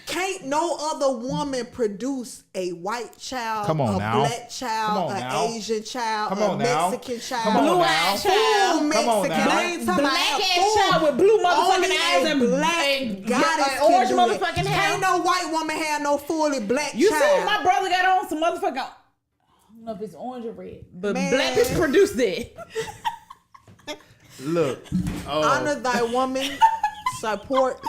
S2: Can't no other woman produce a white child,
S1: Come on
S2: a
S1: now.
S2: black child,
S1: Come on
S2: an
S1: now.
S2: Asian child,
S1: Come
S2: a
S1: on now.
S2: Mexican child,
S1: Come on
S3: Blue
S1: now.
S3: eyed
S2: full
S3: child.
S1: Come on
S2: Mexican.
S1: now.
S2: I ain't talking
S3: Black
S2: about
S3: ass
S2: full.
S3: child with blue
S2: Only
S3: motherfucking eyes
S2: a
S3: and
S2: black
S3: and
S2: goddess
S3: orange
S2: can do that.
S3: motherfucking hair.
S2: Ain't no white woman have no fully black
S3: You see
S2: child.
S3: what my brother got on? Some motherfucking. I don't know if it's orange or red, but
S2: Man.
S3: black people produce that.
S1: Look,
S2: Honor thy woman, support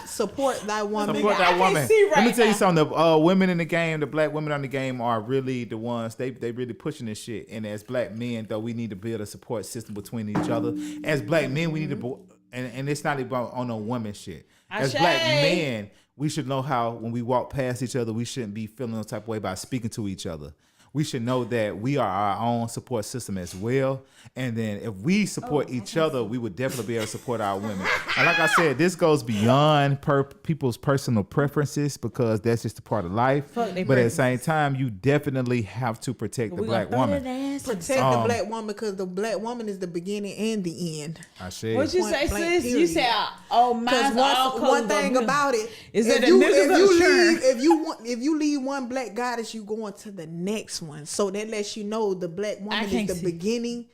S2: thy woman.
S1: support
S3: I
S1: that
S3: can't
S1: woman.
S3: see
S1: Let me
S3: right
S1: tell you
S3: now.
S1: something. The women in the game, the black women on the game, are really the ones. They really pushing this shit. And as black men, though, we need to build a support system between each other. As black men, we need to, and it's not about on no woman shit. As black
S3: Ashay.
S1: men, we should know how when we walk past each other, we shouldn't be feeling no type of way by speaking to each other. We should know that we are our own support system as well. And then if we support each other, we would definitely be able to support our women. And like I said, this goes beyond people's personal preferences because that's just a part of life.
S3: Fuck they
S1: But at the
S3: preferences.
S1: same time, you definitely have to protect the black woman.
S2: Protect the black woman because the black woman is the beginning and the end.
S1: I said.
S3: What you
S2: Point
S3: say,
S2: blank,
S3: sis? You
S2: period.
S3: said, "Oh,
S2: Because
S3: mine's all colors
S2: one thing
S3: blue.
S2: about it
S3: Is
S2: if
S3: that the
S2: you,
S3: niggas
S2: if
S3: or
S2: you
S3: the
S2: leave
S3: churn?
S2: if you leave one black goddess, you going to the next one. So that lets you know the black woman
S3: can't
S2: is the
S3: see.
S2: beginning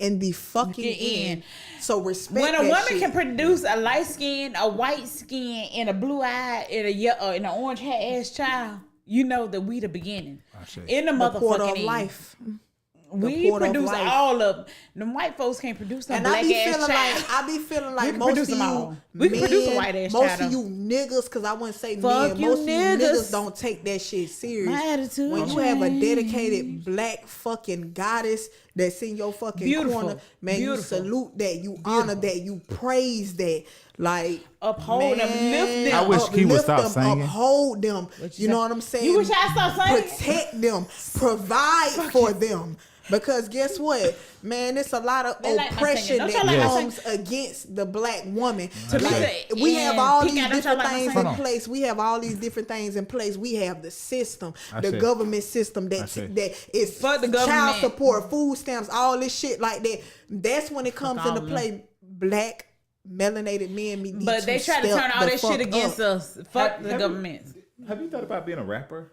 S2: and the fucking
S3: The
S2: end. So respect
S3: When a
S2: that
S3: woman
S2: shit.
S3: can produce a light skin, a white skin, and a blue eye, and a and an orange hair ass child, you know that we the beginning.
S1: say.
S3: In the
S2: the portal
S3: motherfucking
S2: of
S3: end.
S2: life.
S3: We
S2: port of
S3: produce
S2: life.
S3: all of them. Them white folks can't produce them
S2: And
S3: black
S2: I be
S3: ass
S2: feeling
S3: child.
S2: like I be feeling like
S3: can
S2: most
S3: produce
S2: of
S3: them
S2: you
S3: all. We can produce a white ass
S2: most
S3: child,
S2: of
S3: though.
S2: you niggas, because I wouldn't say
S3: Fuck
S2: men,
S3: you
S2: most of you
S3: niggas.
S2: niggas don't take that shit serious.
S3: My attitude
S2: When you have a
S3: changed.
S2: dedicated black fucking goddess that's in your fucking
S3: Beautiful.
S2: corner, man,
S3: Beautiful.
S2: you salute that, you honor that, you praise that, like
S3: Uphold them, lift them.
S1: I wish Key would
S2: uplift
S1: stop
S2: them,
S1: singing.
S2: uphold them.
S3: What
S2: You
S3: you
S2: know
S3: say?
S2: what I'm saying?
S3: You wish I stopped singing?
S2: Protect them, provide for them. Because guess what, man, it's a lot of
S3: They like my
S2: oppression
S3: singing. Don't
S2: that
S3: y'all like my
S2: comes against the black woman.
S3: Tamika
S2: We have
S3: and
S2: all
S3: Pink
S2: these
S3: Eye, don't y'all
S2: different
S3: like my
S2: things
S3: singing?
S2: in place. We have all these different things in place. We have the system,
S1: I
S2: the
S1: see.
S2: government system that
S1: see.
S2: that is
S3: Fuck the
S2: child
S3: government.
S2: support, food stamps, all this shit like that. That's when it comes
S3: all
S2: into
S3: of
S2: play. Black melanated men need
S3: But they try to
S2: step
S3: turn all
S2: the
S3: that
S2: fuck
S3: shit against
S2: up.
S3: us. Fuck the
S1: Have you-
S3: government.
S1: Have you thought about being a rapper?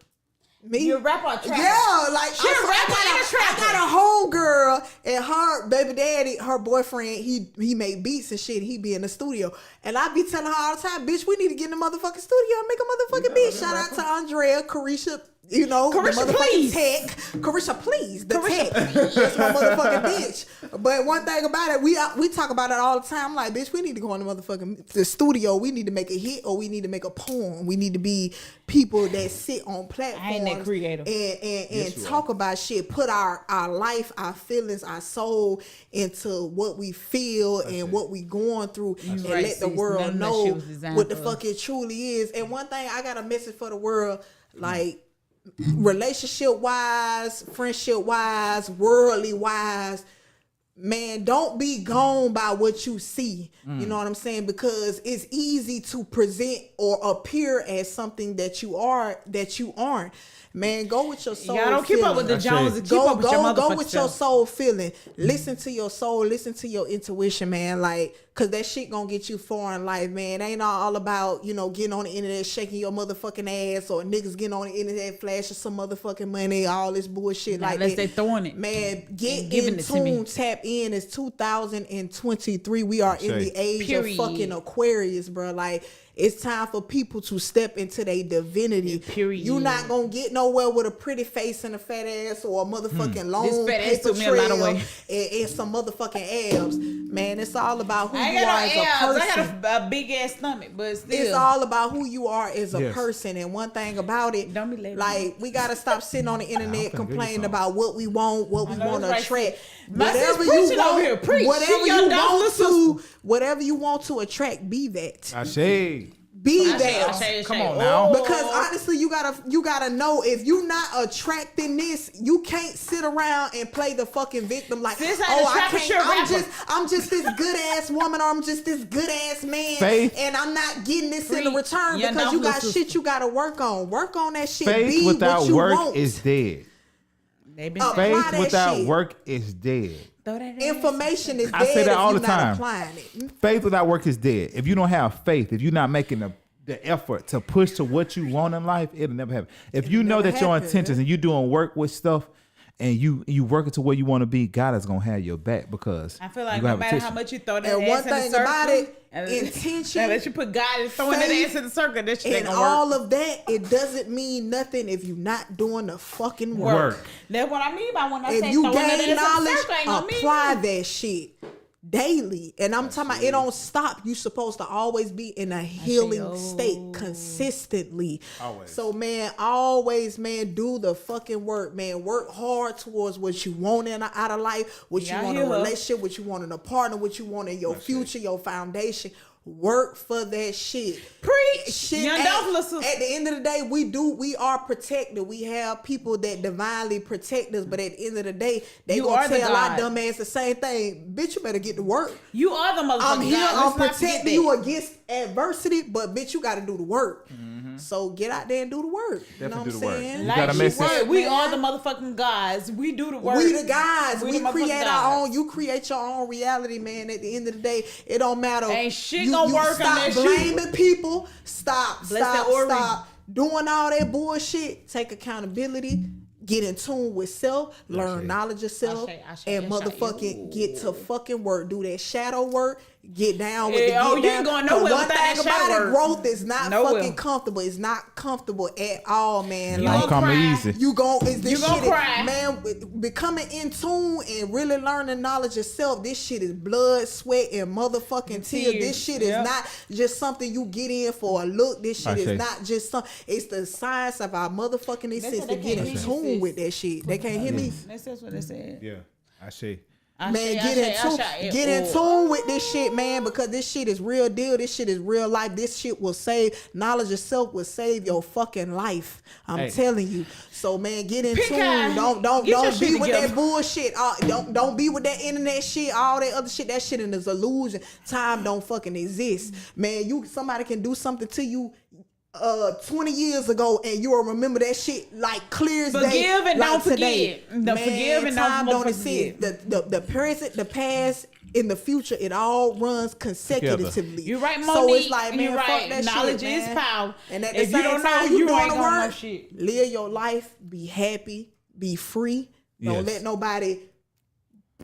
S2: Me?
S3: You a rapper or trapper?
S2: Yeah, like
S3: She a rapper and a trapper.
S2: I got a home girl and her baby daddy, her boyfriend, he made beats and shit. He be in the studio. And I be telling her all the time, bitch, we need to get in the motherfucking studio and make a motherfucking beat. Shout out to Andrea, Carisha, you know,
S3: Carisha,
S2: the motherfucking
S3: please.
S2: tech. Carisha, please. The
S3: Carisha,
S2: tech. That's my motherfucking bitch. But one thing about it, we talk about it all the time. Like, bitch, we need to go in the motherfucking the studio. We need to make a hit or we need to make a poem. We need to be people that sit on platforms
S3: I ain't that creative.
S2: and talk about shit, put our life, our feelings, our soul into what we feel and what we going through, and
S3: right,
S2: let the
S3: sis.
S2: world
S3: None of that
S2: know
S3: shit was designed
S2: what the
S3: for
S2: fuck it truly is. And one thing, I got a message for the world, like relationship wise, friendship wise, worldly wise. Man, don't be gone by what you see. You know what I'm saying? Because it's easy to present or appear as something that you are that you aren't. Man, go with your soul.
S3: Y'all don't keep up with the
S1: That's
S3: Joneses.
S1: it.
S3: Keep
S2: Go
S3: up with your
S2: go
S3: motherfucking
S2: with your
S3: self.
S2: soul feeling. Listen to your soul. Listen to your intuition, man. Like, cause that shit gonna get you far in life, man. It ain't all about, you know, getting on the internet shaking your motherfucking ass or niggas getting on the internet flashing some motherfucking money, all this bullshit
S3: Now,
S2: like
S3: unless
S2: that.
S3: they throwing it
S2: Man, get
S3: and giving
S2: in
S3: it to me.
S2: tune, tap in. It's 2023. We are in the age
S3: Period.
S2: of fucking Aquarius, bro. Like, it's time for people to step into their divinity.
S3: Period.
S2: You not gonna get nowhere with a pretty face and a fat ass or a motherfucking long
S3: This fat ass
S2: paper
S3: took me a lot of
S2: trail
S3: way.
S2: and some motherfucking abs. Man, it's all about who
S3: I ain't
S2: you are
S3: got
S2: as
S3: no
S2: a
S3: abs.
S2: person.
S3: I got a big ass stomach, but still.
S2: It's all about who you are as a
S1: Yes.
S2: person. And one thing about it,
S3: Don't be lazy.
S2: like, we gotta stop sitting on the internet
S1: give you
S2: complaining
S1: some.
S2: about what we want, what we
S3: know
S2: want to
S3: that's right,
S2: attract.
S3: sis. My sis preaching over here. Preach.
S2: Whatever
S3: She your
S2: you
S3: dog
S2: want
S3: little
S2: to, whatever you want to attract, be that.
S1: Ashe.
S2: Be
S3: I
S2: that.
S3: say,
S1: Come on now.
S2: Because honestly, you gotta know, if you not attracting this, you can't sit around and play the fucking victim like,
S3: Sis,
S2: oh,
S3: I
S2: I
S3: trap a
S2: can't.
S3: sure rapper.
S2: I'm just this good ass woman, or I'm just this good ass man,
S1: Faith.
S2: and I'm not getting this in
S3: Preach.
S2: return
S3: Yeah,
S2: because
S3: no,
S2: you got
S3: sister.
S2: shit you gotta work on. Work on that shit.
S1: Faith
S2: Be
S1: without
S2: what you
S1: work
S2: want.
S1: is dead.
S3: They been
S2: Up.
S3: saying,
S2: Apply
S1: Faith
S2: that
S1: without
S2: shit.
S1: work is dead.
S3: throw that ass.
S2: Information is
S1: I
S2: dead
S1: say that
S2: if
S1: all
S2: you're
S1: the
S2: not
S1: time.
S2: applying it.
S1: Faith without work is dead. If you don't have faith, if you're not making the effort to push to what you want in life, it'll never happen. If you know
S2: never
S1: that your
S2: happen,
S1: intentions and you doing work with stuff and you working to where you want to be, God is gonna have your back because
S3: I feel
S1: you
S3: like
S1: gonna
S3: no
S1: have
S3: matter how
S1: attention.
S3: much you throw that
S2: And
S3: ass
S2: one
S3: in the
S2: thing
S3: circle,
S2: about it,
S3: and
S2: intention,
S3: unless you put God and throwing that
S2: faith,
S3: ass in the circle, that shit ain't
S2: and
S3: gonna work.
S2: all of that, it doesn't mean nothing if you're not doing the fucking work.
S1: Work.
S3: That's what I mean by when I
S2: If
S3: say
S2: you
S3: throwing that
S2: gain
S3: ass in the
S2: knowledge,
S3: circle, ain't gonna mean
S2: apply
S3: nothing.
S2: that shit daily. And I'm talking about, it don't stop. You supposed to always be in a healing state consistently.
S1: Always.
S2: So man, always, man, do the fucking work, man. Work hard towards what you want out of life, what
S3: Yeah, I
S2: you want
S3: hear
S2: in a
S3: her.
S2: relationship, what you want in a partner, what you want in your future, your foundation. Work for that shit.
S3: Preach.
S2: Shit
S3: Young
S2: ain't-
S3: Dolphin sisters.
S2: at the end of the day, we are protected. We have people that divinely protect us, but at the end of the day, they
S3: You
S2: gonna
S3: are the
S2: tell our
S3: God.
S2: dumb ass the same thing. Bitch, you better get to work.
S3: You are the motherfucking
S2: I'm here,
S3: God.
S2: I'm
S3: Let's not forget
S2: protecting you
S3: that.
S2: against adversity, but bitch, you gotta do the work. So get out there and do the work. You know what I'm
S1: Definitely do the work.
S2: saying?
S1: You
S3: Like
S1: gotta
S3: she
S1: make
S3: said,
S1: sense.
S3: we
S2: Man.
S3: are the motherfucking gods. We do the work.
S2: We the guys. We
S3: the motherfucking
S2: create our
S3: gods.
S2: own. You create your own reality, man. At the end of the day, it don't matter.
S3: Ain't shit gonna work
S2: stop
S3: unless you-
S2: blaming people. Stop.
S3: Bless that Ori.
S2: Stop doing all that bullshit. Take accountability. Get in tune with self. Learn
S1: Ashe.
S2: knowledge of self.
S3: Ashe,
S2: And
S3: Ashe.
S2: motherfucking get to fucking work. Do that shadow work. get down with
S3: Yeah,
S2: the get
S3: oh, you
S2: down.
S3: ain't going
S2: 'Cause
S3: nowhere
S2: one
S3: without
S2: thing
S3: that shadow
S2: about it,
S3: work.
S2: growth is not
S3: Nowhere.
S2: fucking comfortable. It's not comfortable at all, man.
S1: It
S3: You
S2: Like,
S1: don't
S3: gonna
S1: come
S3: cry.
S1: easy.
S2: you gon' is this
S3: You gonna
S2: shit,
S3: cry.
S2: man. Becoming in tune and really learning knowledge yourself. This shit is blood, sweat, and motherfucking tears.
S3: tears.
S2: This shit is
S3: Yep.
S2: not just something you get in for a look. This shit
S1: I
S2: is
S1: say-
S2: not just some. It's the science of our motherfucking
S3: That's
S2: existence
S3: what
S2: to
S3: they
S2: get in
S3: can't hear
S2: tune
S3: you,
S2: with
S3: sis.
S2: that shit. They can't hear me.
S3: That's what they said.
S1: Yeah, I see.
S3: I
S2: Man,
S3: say,
S2: get in tune, get in
S3: oh.
S2: tune with this shit, man, because this shit is real deal. This shit is real life. This shit will save knowledge yourself will save your fucking life. I'm
S1: Hey.
S2: telling you. So man, get in
S3: Pick
S2: tune.
S3: eye.
S2: Don't
S3: Get your
S2: be
S3: shit
S2: with that
S3: together.
S2: bullshit. Don't be with that internet shit. All that other shit. That shit is an illusion. Time don't fucking exist, man. Somebody can do something to you 20 years ago and you'll remember that shit like clear as day.
S3: Forgive and
S2: like
S3: don't
S2: today.
S3: forget. The forgive and
S2: time
S3: don't
S2: don't exist. The present, the past, in the future, it all runs consecutively.
S3: You're right, Monique.
S2: So it's like, man,
S3: You're
S2: fuck
S3: right.
S2: that
S3: Knowledge
S2: shit,
S3: is
S2: man.
S3: power.
S2: And at the
S3: If you
S2: same
S3: don't know,
S2: time,
S3: you
S2: doing
S3: ain't
S2: the
S3: gonna know
S2: work,
S3: shit.
S2: live your life, be happy, be free. Don't
S1: Yes.
S2: let nobody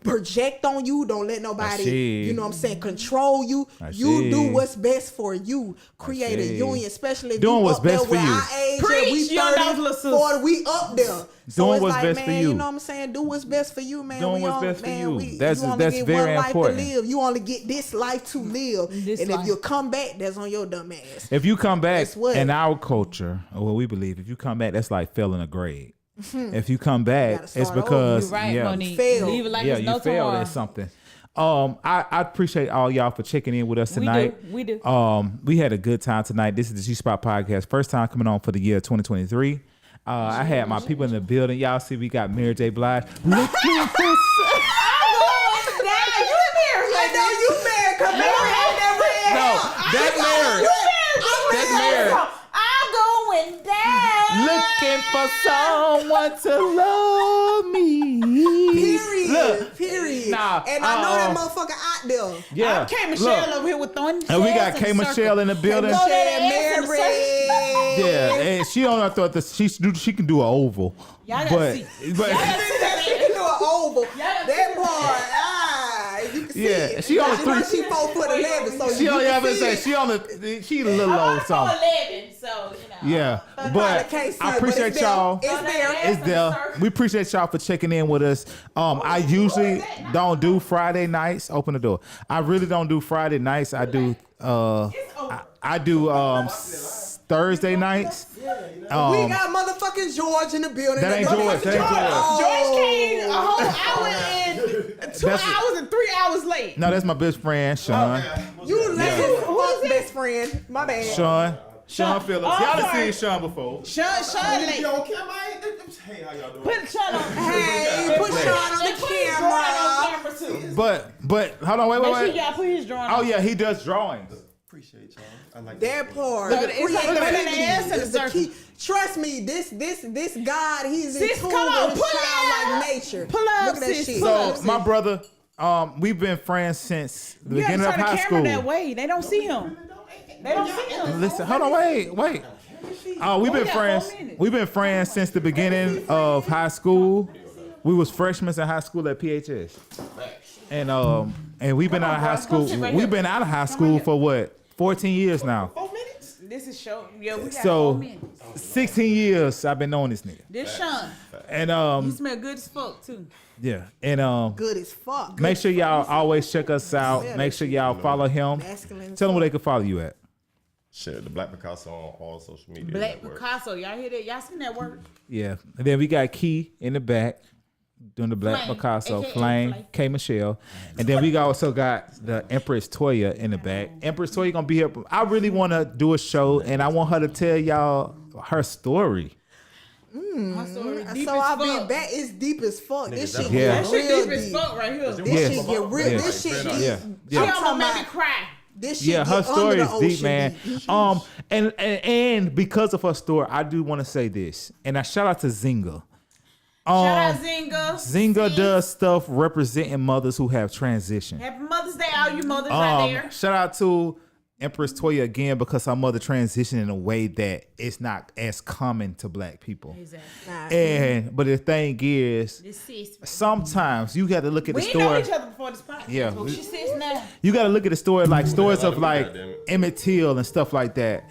S2: project on you. Don't let nobody,
S1: see.
S2: you know what I'm saying, control you.
S1: I
S2: You
S1: see.
S2: do what's best for you. Create a
S1: see.
S2: union, especially if
S1: Doing
S2: you
S1: what's
S2: up there
S1: best for
S2: with
S1: you.
S2: our age,
S3: Preach,
S2: we
S3: young
S2: 30,
S3: dog, little sis.
S2: 40, we up there. So
S1: Doing
S2: it's
S1: what's
S2: like,
S1: best for
S2: man,
S1: you.
S2: you know what I'm saying? Do what's best for you, man.
S1: Doing
S2: We
S1: what's
S2: only-
S1: best for
S2: man,
S1: you. That's
S2: only
S1: very
S2: get one life
S1: important.
S2: to live. You only get this life to live.
S3: This
S2: and
S3: life.
S2: if you come back, that's on your dumb ass.
S1: If you come back
S2: Guess what?
S1: in our culture, or what we believe, if you come back, that's like failing a grade. If you come back,
S2: gotta
S1: it's
S2: start over.
S1: because
S3: You're right,
S1: yeah,
S3: Monique.
S2: Fail.
S3: Leave it like
S1: yeah,
S3: it's
S1: you
S3: no
S1: failed
S3: tomorrow.
S1: at something. I appreciate all y'all for checking in with us
S3: We
S1: tonight.
S3: do. We do.
S1: We had a good time tonight. This is the G Spot Podcast, first time coming on for the year 2023. I had my people in the building. Y'all see, we got Mary J. Blige.
S2: I know you mad because Mary had that red
S1: No,
S2: hair.
S1: that's Mary. That's Mary.
S3: I'm going down.
S1: Looking for someone to love me.
S2: Period.
S1: Look,
S2: Period.
S1: Nah,
S2: and I know that motherfucker out there.
S1: yeah.
S3: K. Michelle
S1: Look,
S3: over here with throwing
S1: and we got
S3: shells
S1: K.
S3: in the
S1: Michelle
S3: circle.
S1: in the building.
S3: Go there,
S2: Said
S3: ass in the
S2: Mary.
S1: Yeah, and she on her thought that she can do an oval.
S3: Y'all gotta
S1: but
S3: see.
S1: but
S2: She do an oval.
S3: gotta
S2: That
S3: see
S2: part, you can see
S1: Yeah,
S2: it.
S1: she on
S2: You know
S1: three-
S2: She 4'11", so
S1: she
S2: you
S1: only
S2: can
S1: ever
S2: see
S1: say
S2: it.
S1: she a little
S3: I'm
S1: old something.
S3: 11, so you know.
S1: Yeah,
S2: Probably
S1: but
S2: can't see
S1: I
S2: it, but
S1: appreciate
S2: it's there.
S1: y'all.
S2: It's there.
S1: It's there. We appreciate y'all for checking in with us. I usually don't do Friday nights. Open the door. I really don't do Friday nights. I do I do Thursday nights.
S2: We got motherfucking George in the building.
S1: That ain't George. That ain't George.
S3: George came a whole hour and 2
S1: That's-
S3: hours and 3 hours late.
S1: No, that's my best friend, Sean.
S2: You lame
S1: Yeah.
S2: fuck best friend. My bad.
S1: Sean Phillips.
S3: Oh,
S1: Y'all done
S3: sorry.
S1: seen Sean before.
S3: Sean late.
S4: Yo, Kim, hey, how y'all doing?
S3: Put Sean on.
S2: Hey, put Sean on the
S3: And put his drawing
S2: camera.
S3: on camera too.
S1: But hold on,
S3: Make sure
S1: wait.
S3: y'all put his drawing
S1: Oh
S3: on.
S1: yeah, he does drawings.
S4: Appreciate y'all. I like
S2: That part.
S3: Look, it's like
S2: Creativity
S3: putting the ass in the
S2: is the
S3: circle.
S2: key. Trust me, this God, he's in
S3: Sis,
S2: tune
S3: come on,
S2: with his
S3: pull
S2: childlike
S3: up.
S2: nature.
S3: Pull up,
S2: Look at that
S3: sis,
S2: shit.
S3: pull up.
S1: So my brother, we've been friends since the
S3: You gotta
S1: beginning of
S3: turn the
S1: high
S3: camera
S1: school.
S3: that way. They don't see him. They don't see him.
S1: Listen, hold on, wait. We've been
S3: got
S1: friends.
S3: 4 minutes.
S1: We've been friends since the beginning of high school. We was freshmen in high school at PHS, and we've been out of high school.
S3: sit right
S1: We've
S3: here.
S1: been out of high school for what, 14 years now.
S4: 4 minutes?
S3: This is show. Yeah, we got 4
S1: So
S3: minutes.
S1: 16 years I've been knowing this nigga,
S3: This Sean.
S1: and
S3: He smell good as fuck too.
S1: yeah, and
S2: Good as fuck.
S1: make sure y'all always check us out. Make sure y'all follow him.
S2: Masculine.
S1: Tell them where they can follow you at.
S4: Share the Black Picasso on all social media.
S3: Black
S4: networks.
S3: Picasso. Y'all hear that? Y'all seen that work?
S1: Yeah. And then we got Key in the back doing the Black
S3: Flame,
S1: Picasso,
S3: aka
S1: Flame,
S3: Flame.
S1: K. Michelle. And then we also got the Empress Toya in the back. Empress Toya gonna be here. I really wanna do a show and I want her to tell y'all her story.
S3: My story deep
S2: So
S3: as
S2: I've been
S3: fuck.
S2: back. It's deep as fuck. This
S4: that's
S2: shit
S1: Yeah.
S2: get
S3: That shit
S2: real
S3: deep as
S2: deep.
S3: fuck right here.
S2: This
S1: Yeah.
S2: shit get real.
S1: Yeah.
S2: This shit deep.
S1: Yeah.
S3: She
S1: Yeah.
S2: I'm
S3: almost
S2: talking
S3: made me
S2: about-
S3: cry.
S2: This shit
S1: Yeah, her
S2: get
S1: story
S2: under
S1: is
S2: the
S1: deep,
S2: ocean
S1: man.
S2: deep.
S1: And because of her story, I do want to say this. And I shout out to Zynga.
S3: Shout out Zynga.
S1: Zynga
S3: Sis.
S1: does stuff representing mothers who have transitioned.
S3: Happy Mother's Day, all you mothers out there.
S1: Shout out to Empress Toya again because her mother transitioned in a way that it's not as common to black people.
S3: Exactly.
S1: But the thing is,
S3: This sis.
S1: sometimes you got to look at the
S3: We know
S1: story.
S3: each other before this podcast.
S1: Yeah.
S3: But she sits now.
S1: You got to look at the story like stories of like
S4: Goddamn it.
S1: Emmett Till and stuff like that.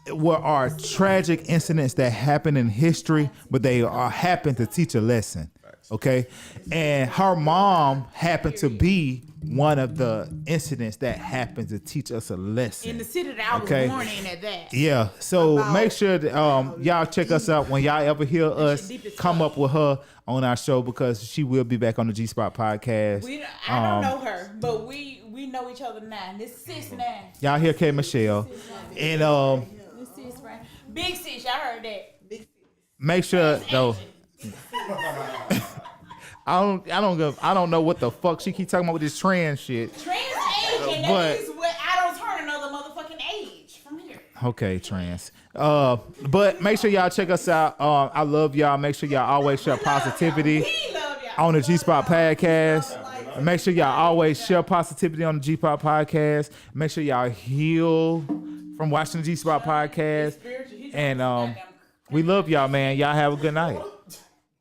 S1: What are tragic incidents that happen in history, but they are happen to teach a lesson. Okay, and her mom happened to be one of the incidents that happened to teach us a lesson.
S3: In the city that I was
S1: Okay.
S3: born in at that.
S1: Yeah, so
S2: About-
S1: make sure that y'all check us out when y'all ever hear us
S3: deep as
S1: come
S3: fuck.
S1: up with her on our show because she will be back on the G Spot podcast.
S3: I don't know her, but we know each other now. This sis now.
S1: Y'all hear K Michelle, and
S3: This sis, right? Big sis, y'all heard that.
S1: make sure though. I don't know what the fuck she keep talking about with this trans shit.
S3: Trans age, and
S1: But-
S3: that is what I don't turn another motherfucking age from here.
S1: Okay, trans. But make sure y'all check us out. I love y'all. Make sure y'all always share positivity
S3: We love y'all.
S1: on the G Spot podcast. Make sure y'all always share positivity on the G Spot podcast. Make sure y'all heal from watching the G Spot podcast.
S3: Spiritual, he
S1: And
S3: goddamn
S1: we love y'all, man. Y'all have a good night.